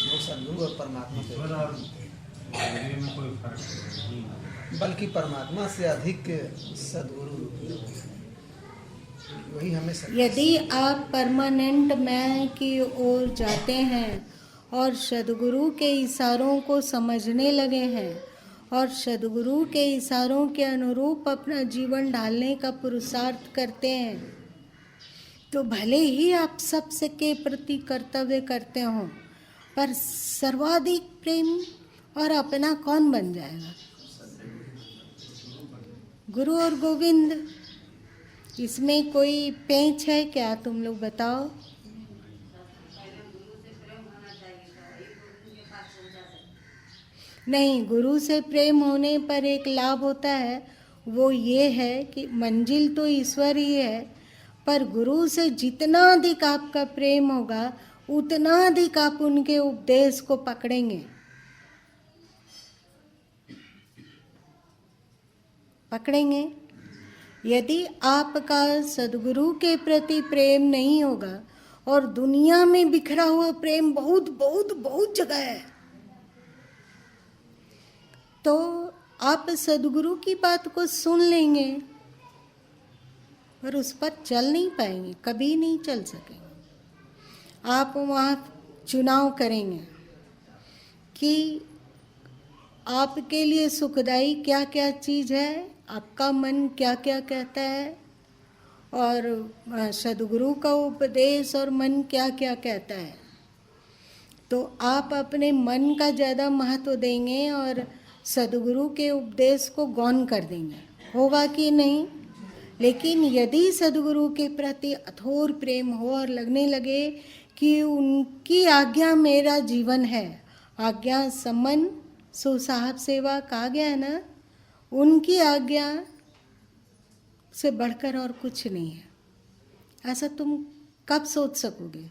वो सदगुरु और परमात्मा से में कोई फर्क नहीं, बल्कि परमात्मा से अधिक सदगुरु वही हमें यदि आप परमानेंट मैं की ओर जाते हैं और सदगुरु के इशारों को समझने लगे हैं और सदगुरु के इशारों के अनुरूप अपना जीवन ढालने का पुरुषार्थ करते हैं, तो भले ही आप सबसे के प्रति कर्तव्य करते हो, पर सर्वाधिक प्रेम और अपना कौन बन जाएगा? गुरु और गोविंद। इसमें कोई पेंच है क्या? तुम लोग बताओ। नहीं, गुरु से प्रेम होने पर एक लाभ होता है, वो ये है कि मंजिल तो ईश्वर ही है, पर गुरु से जितना अधिक आपका प्रेम होगा उतना अधिक आप उनके उपदेश को पकड़ेंगे। यदि आपका सदगुरु के प्रति प्रेम नहीं होगा, और दुनिया में बिखरा हुआ प्रेम बहुत बहुत बहुत जगह है, तो आप सदगुरु की बात को सुन लेंगे पर उस पर चल नहीं पाएंगे, कभी नहीं चल सकेंगे। आप वहाँ चुनाव करेंगे कि आपके लिए सुखदाई क्या क्या चीज़ है, आपका मन क्या क्या कहता है, और सदगुरु का उपदेश और मन क्या क्या कहता है। तो आप अपने मन का ज़्यादा महत्व देंगे और सदगुरु के उपदेश को गौण कर देंगे, होगा कि नहीं? लेकिन यदि सदगुरु के प्रति अथोर प्रेम हो और लगने लगे कि उनकी आज्ञा मेरा जीवन है, आज्ञा सम्मन सुसाहब सेवा कहा गया है ना, उनकी आज्ञा से बढ़कर और कुछ नहीं है, ऐसा तुम कब सोच सकोगे?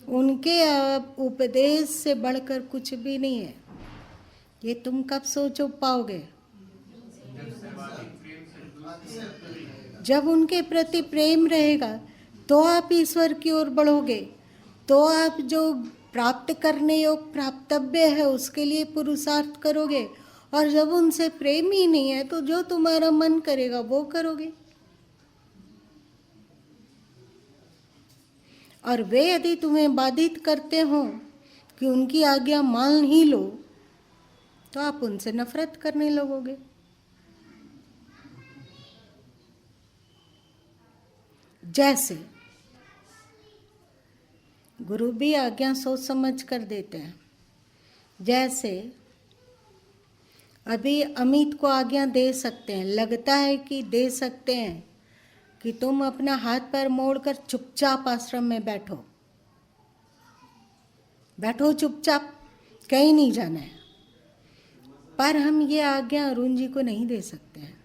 उनके उपदेश से बढ़कर कुछ भी नहीं है, ये तुम कब सोच पाओगे? जब उनके प्रति प्रेम रहेगा तो आप ईश्वर की ओर बढ़ोगे, तो आप जो प्राप्त करने योग प्राप्तव्य है उसके लिए पुरुषार्थ करोगे। और जब उनसे प्रेम ही नहीं है तो जो तुम्हारा मन करेगा वो करोगे। और वे यदि तुम्हें बाधित करते हो कि उनकी आज्ञा मान ही लो, तो आप उनसे नफरत करने लगोगे। जैसे गुरु भी आज्ञा सोच समझ कर देते हैं। जैसे अभी अमित को आज्ञा दे सकते हैं, लगता है कि दे सकते हैं कि तुम अपना हाथ पैर मोड़कर चुपचाप आश्रम में बैठो, बैठो चुपचाप, कहीं नहीं जाना है। पर हम ये आज्ञा अरुण जी को नहीं दे सकते हैं।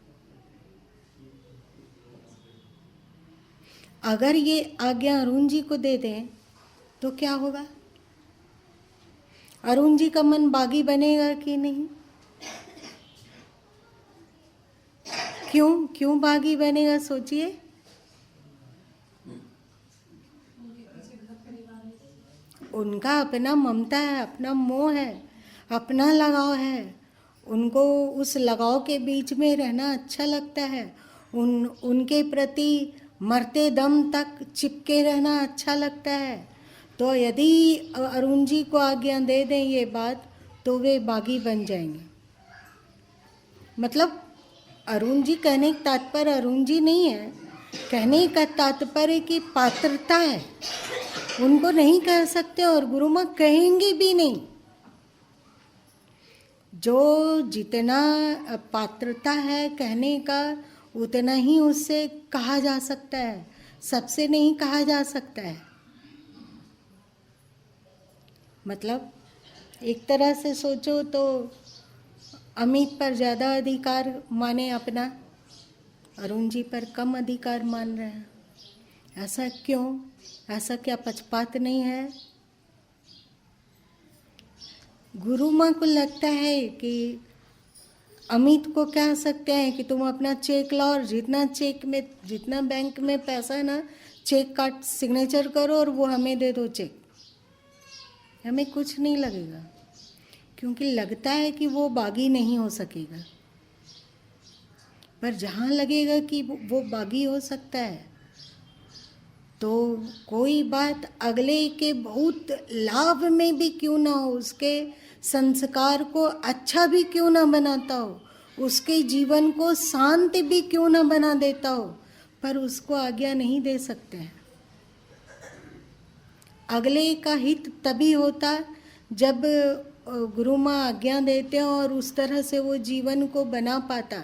अगर ये आज्ञा अरुण जी को दे दें तो क्या होगा? अरुण जी का मन बागी बनेगा कि नहीं? क्यों बागी बनेगा? सोचिए। उनका अपना ममता है, अपना मोह है, अपना लगाव है। उनको उस लगाव के बीच में रहना अच्छा लगता है। उनके प्रति मरते दम तक चिपके रहना अच्छा लगता है। तो यदि अरुण जी को आज्ञा दे दें ये बात, तो वे बागी बन जाएंगे। मतलब अरुण जी कहने का तात्पर्य अरुण जी नहीं है, कहने का तात्पर्य की पात्रता है। उनको नहीं कह सकते और गुरु माँ कहेंगे भी नहीं। जो जितना पात्रता है कहने का, उतना ही उससे कहा जा सकता है, सबसे नहीं कहा जा सकता है। मतलब एक तरह से सोचो तो अमित पर ज़्यादा अधिकार माने अपना, अरुण जी पर कम अधिकार मान रहे हैं। ऐसा क्यों? ऐसा क्या पक्षपात नहीं है? गुरु माँ को लगता है कि अमित को कह सकते हैं कि तुम अपना चेक लाओ और जितना बैंक में पैसा है ना, चेक काट सिग्नेचर करो और वो हमें दे दो चेक, हमें कुछ नहीं लगेगा। क्योंकि लगता है कि वो बागी नहीं हो सकेगा। पर जहाँ लगेगा कि वो बागी हो सकता है, तो कोई बात अगले के बहुत लाभ में भी क्यों ना हो, उसके संस्कार को अच्छा भी क्यों ना बनाता हो, उसके जीवन को शांत भी क्यों ना बना देता हो, पर उसको आज्ञा नहीं दे सकते हैं। अगले का हित तभी होता जब गुरु माँ आज्ञा देते हैं और उस तरह से वो जीवन को बना पाता।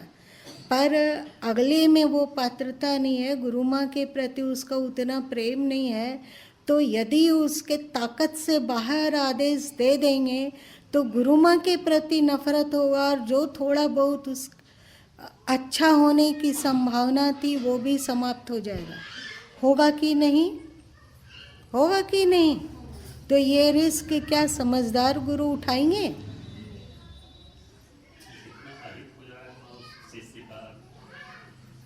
पर अगले में वो पात्रता नहीं है, गुरु माँ के प्रति उसका उतना प्रेम नहीं है, तो यदि उसके ताकत से बाहर आदेश दे देंगे तो गुरु माँ के प्रति नफरत होगा, और जो थोड़ा बहुत उस अच्छा होने की संभावना थी वो भी समाप्त हो जाएगा। होगा कि नहीं? होगा कि नहीं? तो ये रिस्क क्या समझदार गुरु उठाएंगे? इतना अधिक हो जा रहा है उस शिष्य का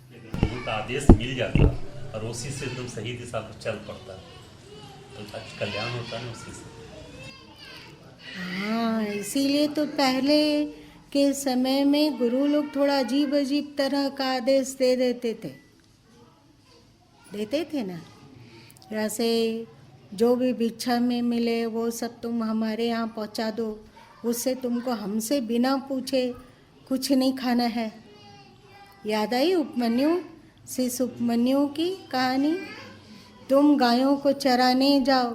कि अगर गुरु का आदेश मिल जाता और उसी से एकदम सही दिशा पर चल पड़ता तो अच्छा कल्याण होता है उसी से। हाँ, इसीलिए तो पहले के समय में गुरु लोग थोड़ा अजीब अजीब तरह का आदेश दे देते थे ना। जैसे जो भी भिक्षा में मिले वो सब तुम हमारे यहाँ पहुँचा दो, उससे तुमको हमसे बिना पूछे कुछ नहीं खाना है। याद आई उपमन्यु, शिष्य उपमन्यु की कहानी? तुम गायों को चराने जाओ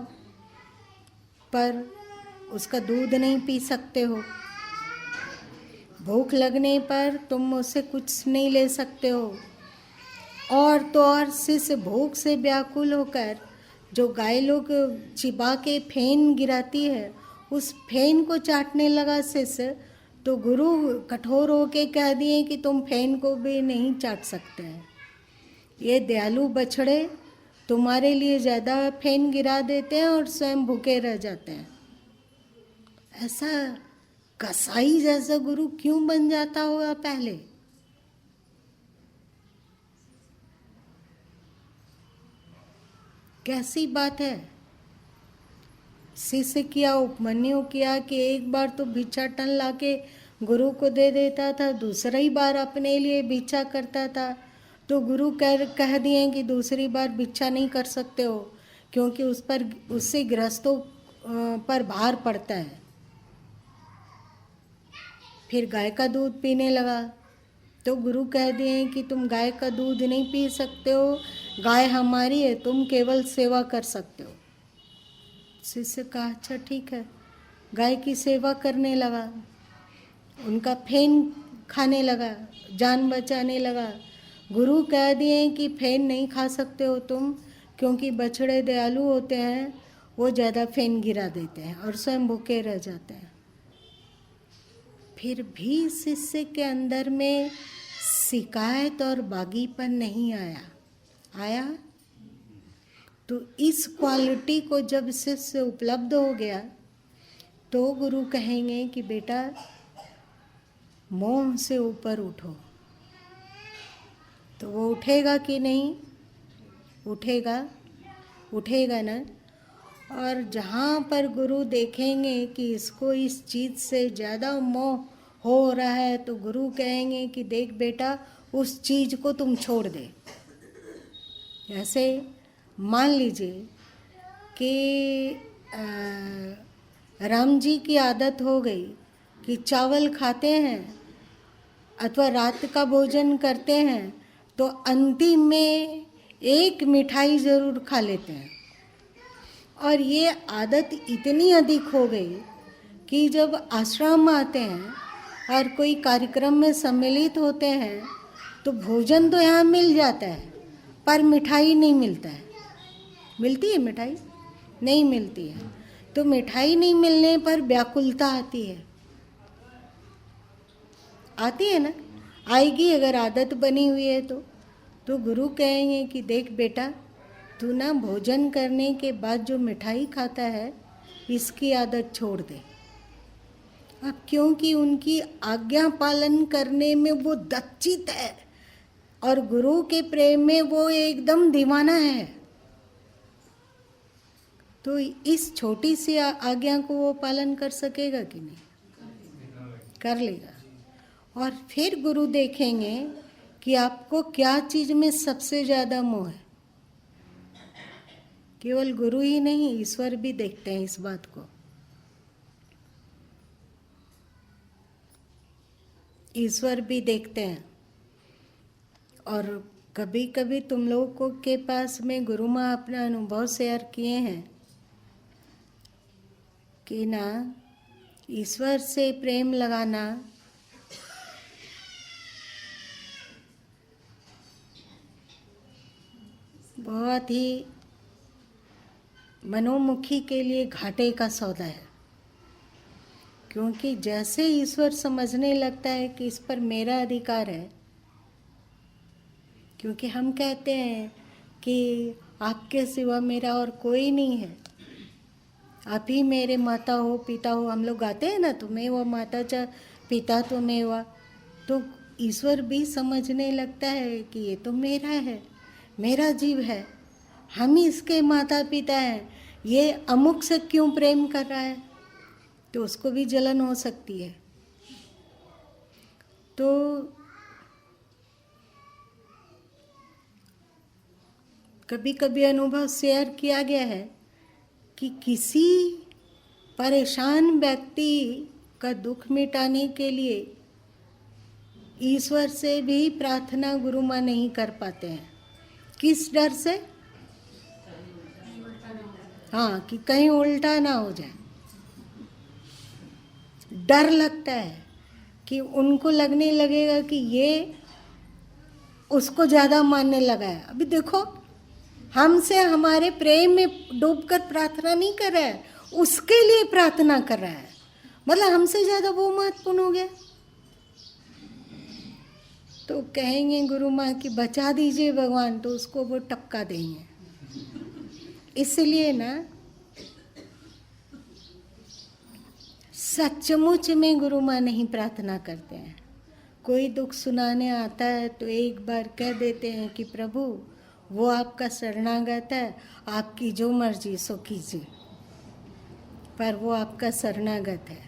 पर उसका दूध नहीं पी सकते हो, भूख लगने पर तुम उससे कुछ नहीं ले सकते हो, और तो और शिष्य भूख से व्याकुल होकर जो गाय लोग चिबा के फेन गिराती है उस फेन को चाटने लगा शिष्य। तो गुरु कठोर होके कह दिए कि तुम फेन को भी नहीं चाट सकते हैं, ये दयालु बछड़े तुम्हारे लिए ज़्यादा फेन गिरा देते हैं और स्वयं भूखे रह जाते हैं। ऐसा कसाई जैसा गुरु क्यों बन जाता होगा पहले? कैसी बात है? शिष्य किया, उपमन्यु किया कि एक बार तो भिक्षाटन लाके गुरु को दे देता था, दूसरा ही बार अपने लिए भिक्षा करता था। तो गुरु कह दिए कि दूसरी बार भिक्षा नहीं कर सकते हो क्योंकि उससे गृहस्थों पर भार पड़ता है। फिर गाय का दूध पीने लगा तो गुरु कह दिए कि तुम गाय का दूध नहीं पी सकते हो, गाय हमारी है, तुम केवल सेवा कर सकते हो। शिष्य कहा अच्छा ठीक है, गाय की सेवा करने लगा, उनका फेन खाने लगा, जान बचाने लगा। गुरु कह दिए कि फेन नहीं खा सकते हो तुम क्योंकि बछड़े दयालु होते हैं, वो ज़्यादा फेन गिरा देते हैं और स्वयं भूखे रह जाते हैं। फिर भी शिष्य के अंदर में शिकायत और बागीपन नहीं आया। तो इस क्वालिटी को जब शिष्य उपलब्ध हो गया तो गुरु कहेंगे कि बेटा मोह से ऊपर उठो। तो वो उठेगा कि नहीं? उठेगा ना। और जहाँ पर गुरु देखेंगे कि इसको इस चीज़ से ज़्यादा मोह हो रहा है तो गुरु कहेंगे कि देख बेटा उस चीज़ को तुम छोड़ दे। जैसे मान लीजिए कि राम जी की आदत हो गई कि चावल खाते हैं अथवा रात का भोजन करते हैं तो अंतिम में एक मिठाई ज़रूर खा लेते हैं। और ये आदत इतनी अधिक हो गई कि जब आश्रम आते हैं और कोई कार्यक्रम में सम्मिलित होते हैं तो भोजन तो यहाँ मिल जाता है पर मिठाई नहीं मिलता है। मिलती है मिठाई? नहीं मिलती है। तो मिठाई नहीं मिलने पर व्याकुलता आती है ना, आएगी अगर आदत बनी हुई है तो गुरु कहेंगे कि देख बेटा तू ना भोजन करने के बाद जो मिठाई खाता है इसकी आदत छोड़ दे। अब क्योंकि उनकी आज्ञा पालन करने में वो दच्चित है और गुरु के प्रेम में वो एकदम दीवाना है, तो इस छोटी सी आज्ञा को वो पालन कर सकेगा कि नहीं? कर लेगा। और फिर गुरु देखेंगे कि आपको क्या चीज़ में सबसे ज़्यादा मोह है। केवल गुरु ही नहीं, ईश्वर भी देखते हैं इस बात को। ईश्वर भी देखते हैं। और कभी कभी तुम लोगों के पास में गुरु माँ अपना अनुभव शेयर किए हैं कि ना ईश्वर से प्रेम लगाना बहुत ही मनोमुखी के लिए घाटे का सौदा है। क्योंकि जैसे ईश्वर समझने लगता है कि इस पर मेरा अधिकार है, क्योंकि हम कहते हैं कि आपके सिवा मेरा और कोई नहीं है, आप ही मेरे माता हो पिता हो, हम लोग गाते हैं ना, तुम्हें वो माता च पिता तुम्हें हुआ, तो ईश्वर भी समझने लगता है कि ये तो मेरा है, मेरा जीव है, हम ही इसके माता पिता हैं, ये अमुक से क्यों प्रेम कर रहा है, तो उसको भी जलन हो सकती है। तो कभी कभी अनुभव शेयर किया गया है कि किसी परेशान व्यक्ति का दुख मिटाने के लिए ईश्वर से भी प्रार्थना गुरु माँ नहीं कर पाते हैं। किस डर से? हाँ, कि कहीं उल्टा ना हो जाए, डर लगता है कि उनको लगने लगेगा कि ये उसको ज़्यादा मानने लगा है। अभी देखो, हमसे हमारे प्रेम में डूबकर प्रार्थना नहीं कर रहा है, उसके लिए प्रार्थना कर रहा है, मतलब हमसे ज़्यादा वो महत्वपूर्ण हो गया। तो कहेंगे गुरु माँ कि बचा दीजिए भगवान, तो उसको वो टपका देंगे। इसलिए ना सचमुच में गुरु माँ नहीं प्रार्थना करते हैं। कोई दुख सुनाने आता है तो एक बार कह देते हैं कि प्रभु वो आपका शरणागत है, आपकी जो मर्जी सो कीजिए, पर वो आपका शरणागत है।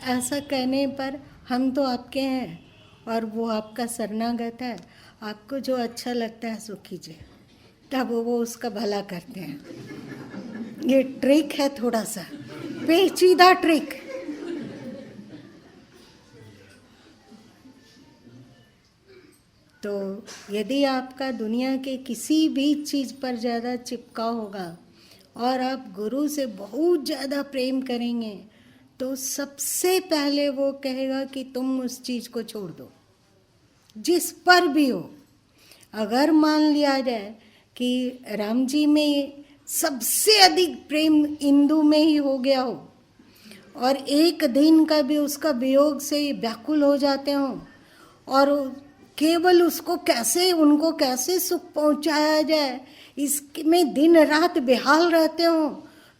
ऐसा कहने पर हम तो आपके हैं और वो आपका शरणागत है, आपको जो अच्छा लगता है सो कीजिए, तब वो उसका भला करते हैं। ये ट्रिक है, थोड़ा सा पेचीदा ट्रिक। तो यदि आपका दुनिया के किसी भी चीज़ पर ज़्यादा चिपकाव होगा और आप गुरु से बहुत ज़्यादा प्रेम करेंगे, तो सबसे पहले वो कहेगा कि तुम उस चीज़ को छोड़ दो, जिस पर भी हो। अगर मान लिया जाए कि राम जी में सबसे अधिक प्रेम इंदु में ही हो गया हो और एक दिन का भी उसका वियोग से व्याकुल हो जाते हो और केवल उसको कैसे, उनको कैसे सुख पहुंचाया जाए, इसमें दिन रात बेहाल रहते हो,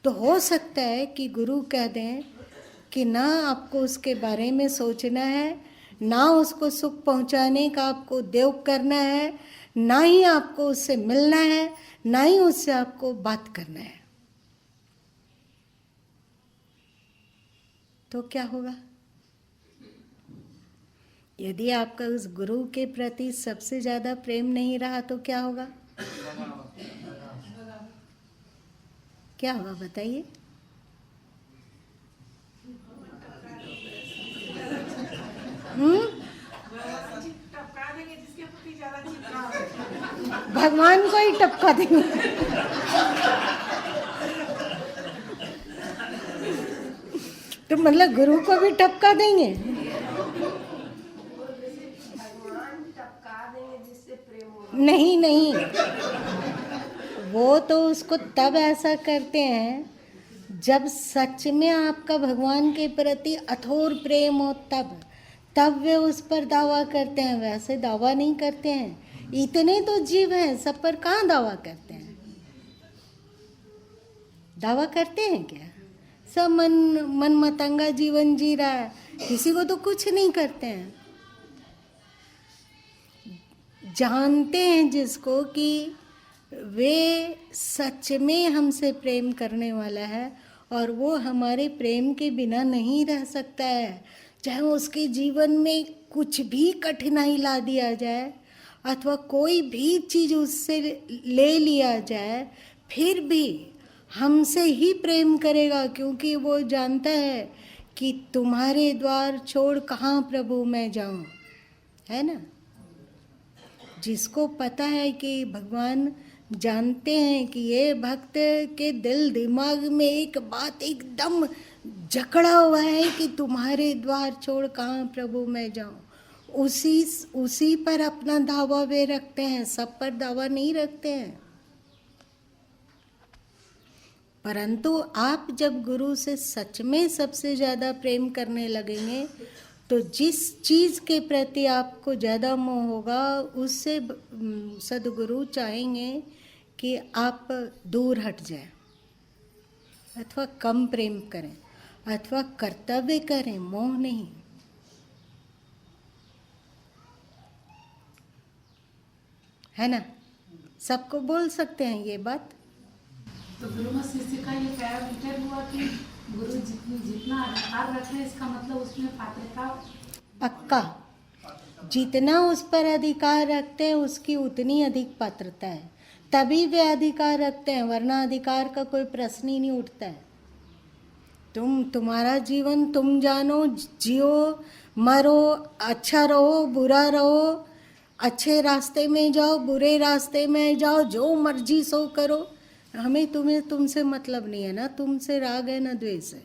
तो हो सकता है कि गुरु कह दें कि ना आपको उसके बारे में सोचना है, ना उसको सुख पहुंचाने का आपको उद्योग करना है, ना ही आपको उससे मिलना है, ना ही उससे आपको बात करना है। तो क्या होगा? यदि आपका उस गुरु के प्रति सबसे ज़्यादा प्रेम नहीं रहा तो क्या होगा? क्या होगा बताइए? भगवान को ही टपका देंगे। तो मतलब गुरु को भी टपका देंगे? नहीं नहीं, वो तो उसको तब ऐसा करते हैं जब सच में आपका भगवान के प्रति अथोर प्रेम हो, तब वे उस पर दावा करते हैं। वैसे दावा नहीं करते हैं, इतने तो जीव हैं, सब पर कहाँ दावा करते हैं? दावा करते हैं क्या? सब मन मतंगा जीवन जी रहा है, किसी को तो कुछ नहीं करते हैं। जानते हैं जिसको कि वे सच में हमसे प्रेम करने वाला है और वो हमारे प्रेम के बिना नहीं रह सकता है, चाहे उसके जीवन में कुछ भी कठिनाई ला दिया जाए अथवा कोई भी चीज़ उससे ले लिया जाए, फिर भी हमसे ही प्रेम करेगा, क्योंकि वो जानता है कि तुम्हारे द्वार छोड़ कहाँ प्रभु मैं जाऊँ, है ना। जिसको पता है कि भगवान जानते हैं कि ये भक्त के दिल दिमाग में एक बात एकदम जकड़ा हुआ है कि तुम्हारे द्वार छोड़ कहाँ प्रभु मैं जाऊँ, उसी पर अपना दावा वे रखते हैं, सब पर दावा नहीं रखते हैं। परंतु आप जब गुरु से सच में सबसे ज़्यादा प्रेम करने लगेंगे तो जिस चीज़ के प्रति आपको ज़्यादा मोह होगा उससे सदगुरु चाहेंगे कि आप दूर हट जाए अथवा कम प्रेम करें अथवा कर्तव्य करें, मोह नहीं। है ना? सबको बोल सकते हैं ये बात। तो गुरु में शिष्य का ये पैरामीटर हुआ कि गुरु जितना अधिकार रख रहे इसका मतलब उसमें पात्रता पक्का, जितना उस पर अधिकार रखते हैं उसकी उतनी अधिक पात्रता है, तभी वे अधिकार रखते हैं, वरना अधिकार का कोई प्रश्न ही नहीं उठता है। तुम्हारा जीवन तुम जानो, जियो, मरो, अच्छा रहो, बुरा रहो, अच्छे रास्ते में जाओ, बुरे रास्ते में जाओ, जो मर्जी सो करो, हमें तुमसे मतलब नहीं है ना, तुमसे राग है ना द्वेष है,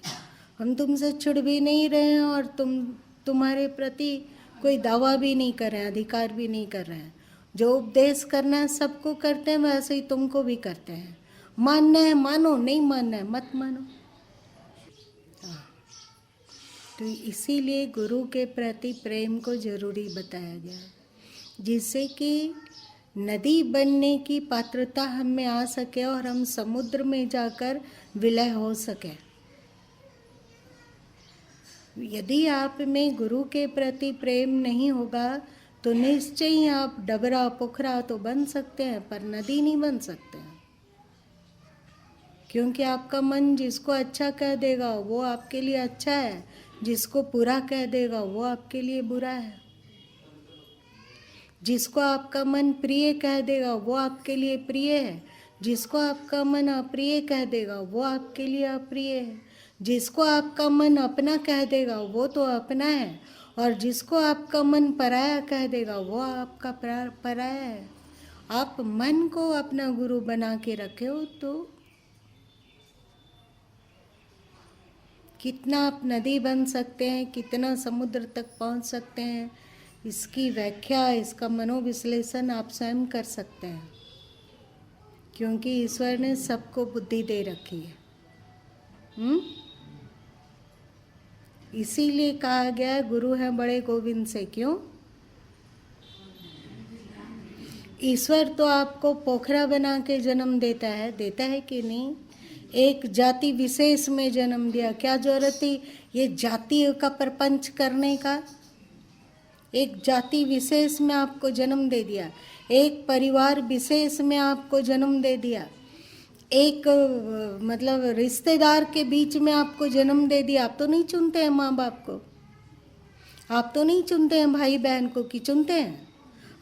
हम तुमसे छिड़ भी नहीं रहे हैं और तुम्हारे प्रति कोई दावा भी नहीं कर रहे हैं, अधिकार भी नहीं कर रहे हैं। जो उपदेश करना है सबको करते हैं, वैसे ही तुमको भी करते हैं। मानना है मानो, नहीं मानना है मत मानो। तो इसीलिए गुरु के प्रति प्रेम को जरूरी बताया गया है, जिससे कि नदी बनने की पात्रता हम में आ सके और हम समुद्र में जाकर विलय हो सके। यदि आप में गुरु के प्रति प्रेम नहीं होगा तो निश्चय ही आप डबरा पोखरा तो बन सकते हैं पर नदी नहीं बन सकते हैं, क्योंकि आपका मन जिसको अच्छा कह देगा वो आपके लिए अच्छा है, जिसको बुरा कह देगा वो आपके लिए बुरा है। जिसको आपका मन प्रिय कह देगा वो आपके लिए प्रिय है, जिसको आपका मन अप्रिय कह देगा वो आपके लिए अप्रिय है। जिसको आपका मन अपना कह देगा वो तो अपना है, और जिसको आपका मन पराया कह देगा वो आपका पराया है। आप मन को अपना गुरु बना के रखे हो तो कितना आप नदी बन सकते हैं, कितना समुद्र तक पहुंच सकते हैं, इसकी व्याख्या, इसका मनोविश्लेषण आप स्वयं कर सकते हैं, क्योंकि ईश्वर ने सबको बुद्धि दे रखी है। इसीलिए कहा गया है गुरु है बड़े गोविंद से। क्यों? ईश्वर तो आपको पोखरा बना के जन्म देता है कि नहीं? एक जाति विशेष में जन्म दिया, क्या जरूरत थी ये जाति का प्रपंच करने का? एक जाति विशेष में आपको जन्म दे दिया, एक परिवार विशेष में आपको जन्म दे दिया, एक मतलब रिश्तेदार के बीच में आपको जन्म दे दिया। आप तो नहीं चुनते हैं माँ बाप को, आप तो नहीं चुनते हैं भाई बहन को, कि चुनते हैं?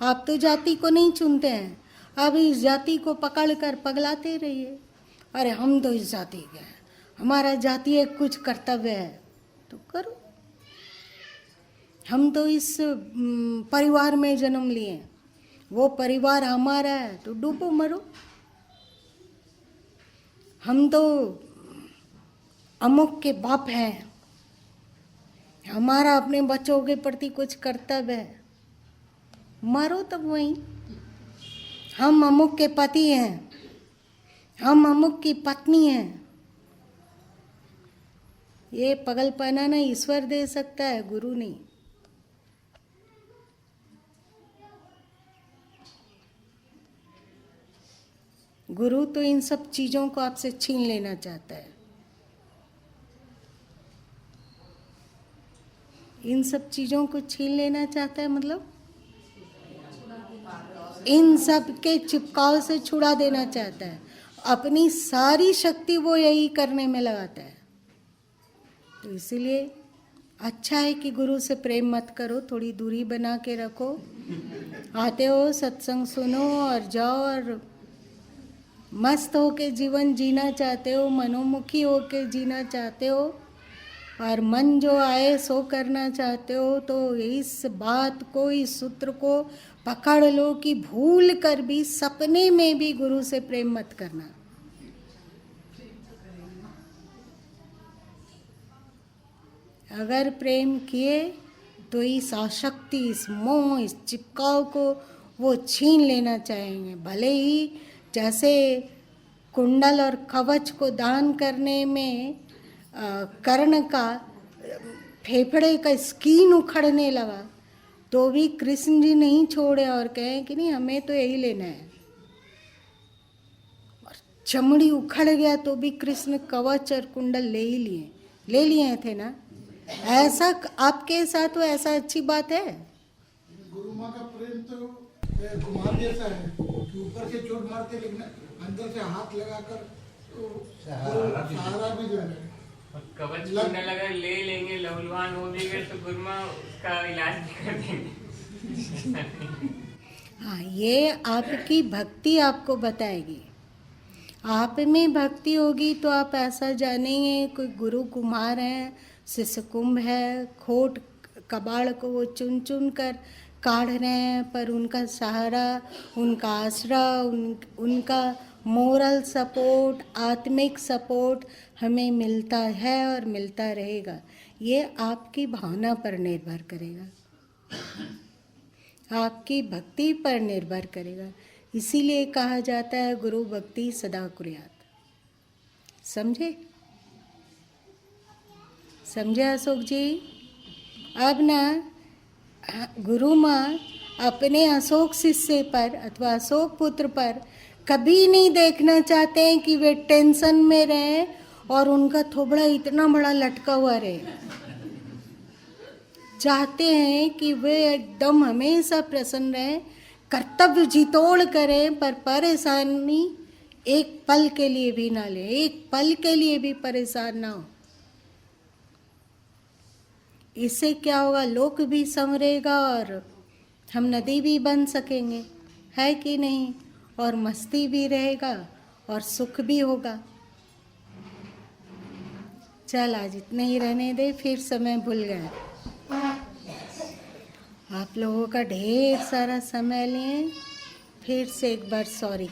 आप तो जाति को नहीं चुनते हैं। अब इस जाति को पकड़ कर पगलाते रहिए, अरे हम तो इस जाति के हैं, हमारा जातीय कुछ कर्तव्य है तो करो। हम तो इस परिवार में जन्म लिए, वो परिवार हमारा है तो डूबो मरो। हम तो अमुक के बाप हैं, हमारा अपने बच्चों के प्रति कुछ कर्तव्य है, मरो तब वहीं। हम अमुक के पति हैं, हम अमुक की पत्नी हैं। ये पगलपना ना ईश्वर दे सकता है, गुरु नहीं। गुरु तो इन सब चीजों को आपसे छीन लेना चाहता है, इन सब चीजों को छीन लेना चाहता है, मतलब इन सब के चिपकाव से छुड़ा देना चाहता है। अपनी सारी शक्ति वो यही करने में लगाता है। तो इसीलिए अच्छा है कि गुरु से प्रेम मत करो, थोड़ी दूरी बना के रखो। आते हो सत्संग सुनो और जाओ, और मस्त होके जीवन जीना चाहते हो, मनोमुखी होके जीना चाहते हो, और मन जो आए सो करना चाहते हो, तो इस बात को, इस सूत्र को पकड़ लो कि भूल कर भी सपने में भी गुरु से प्रेम मत करना। अगर प्रेम किए तो इस आसक्ति, इस मोह, इस चिपकाव को वो छीन लेना चाहेंगे। भले ही जैसे कुंडल और कवच को दान करने में कर्ण का फेफड़े का स्किन उखड़ने लगा, तो भी कृष्ण जी नहीं छोड़े और कहे कि नहीं हमें तो यही लेना है। और चमड़ी उखड़ गया तो भी कृष्ण कवच और कुंडल ले लिए थे ना। ऐसा आपके साथ वो ऐसा अच्छी बात है। गुरु माँ का प्रेम तो कुमार जैसा है कि ऊपर से चोट मारते लेकिन अंदर से हाथ लगाकर तो सहारा भी दे रहे हैं। कवच कुंडल अगर ले लेंगे, लहूलुहान हो भी गए तो गुरुमा उसका इलाज भी कर देंगे। हाँ, ये आपकी भक्ति आपको बताएगी। आप में भक्ति होगी तो आप ऐसा जानेंगे कोई गुरु कुम्हार है, शिष्य कुंभ है, खोट कबाड़ को वो चुन चुन कर काढ़ रहे हैं, पर उनका सहारा, उनका आसरा, उनका मोरल सपोर्ट, आत्मिक सपोर्ट हमें मिलता है और मिलता रहेगा। ये आपकी भावना पर निर्भर करेगा, आपकी भक्ति पर निर्भर करेगा। इसीलिए कहा जाता है गुरु भक्ति सदा कुर्यात। समझे अशोक जी? अब ना गुरु माँ अपने अशोक शिष्य पर अथवा अशोक पुत्र पर कभी नहीं देखना चाहते हैं कि वे टेंशन में रहे और उनका थोबड़ा इतना बड़ा लटका हुआ रहे। चाहते हैं कि वे एकदम हमेशा प्रसन्न रहे, कर्तव्य जितोड़ करें, पर परेशानी एक पल के लिए भी ना ले, एक पल के लिए भी परेशान ना हो। इससे क्या होगा, लोक भी संवरेगा और हम नदी भी बन सकेंगे, है कि नहीं? और मस्ती भी रहेगा और सुख भी होगा। चल आज इतने ही रहने दे, फिर समय भूल गए। आप लोगों का ढेर सारा समय लिए, फिर से एक बार सॉरी।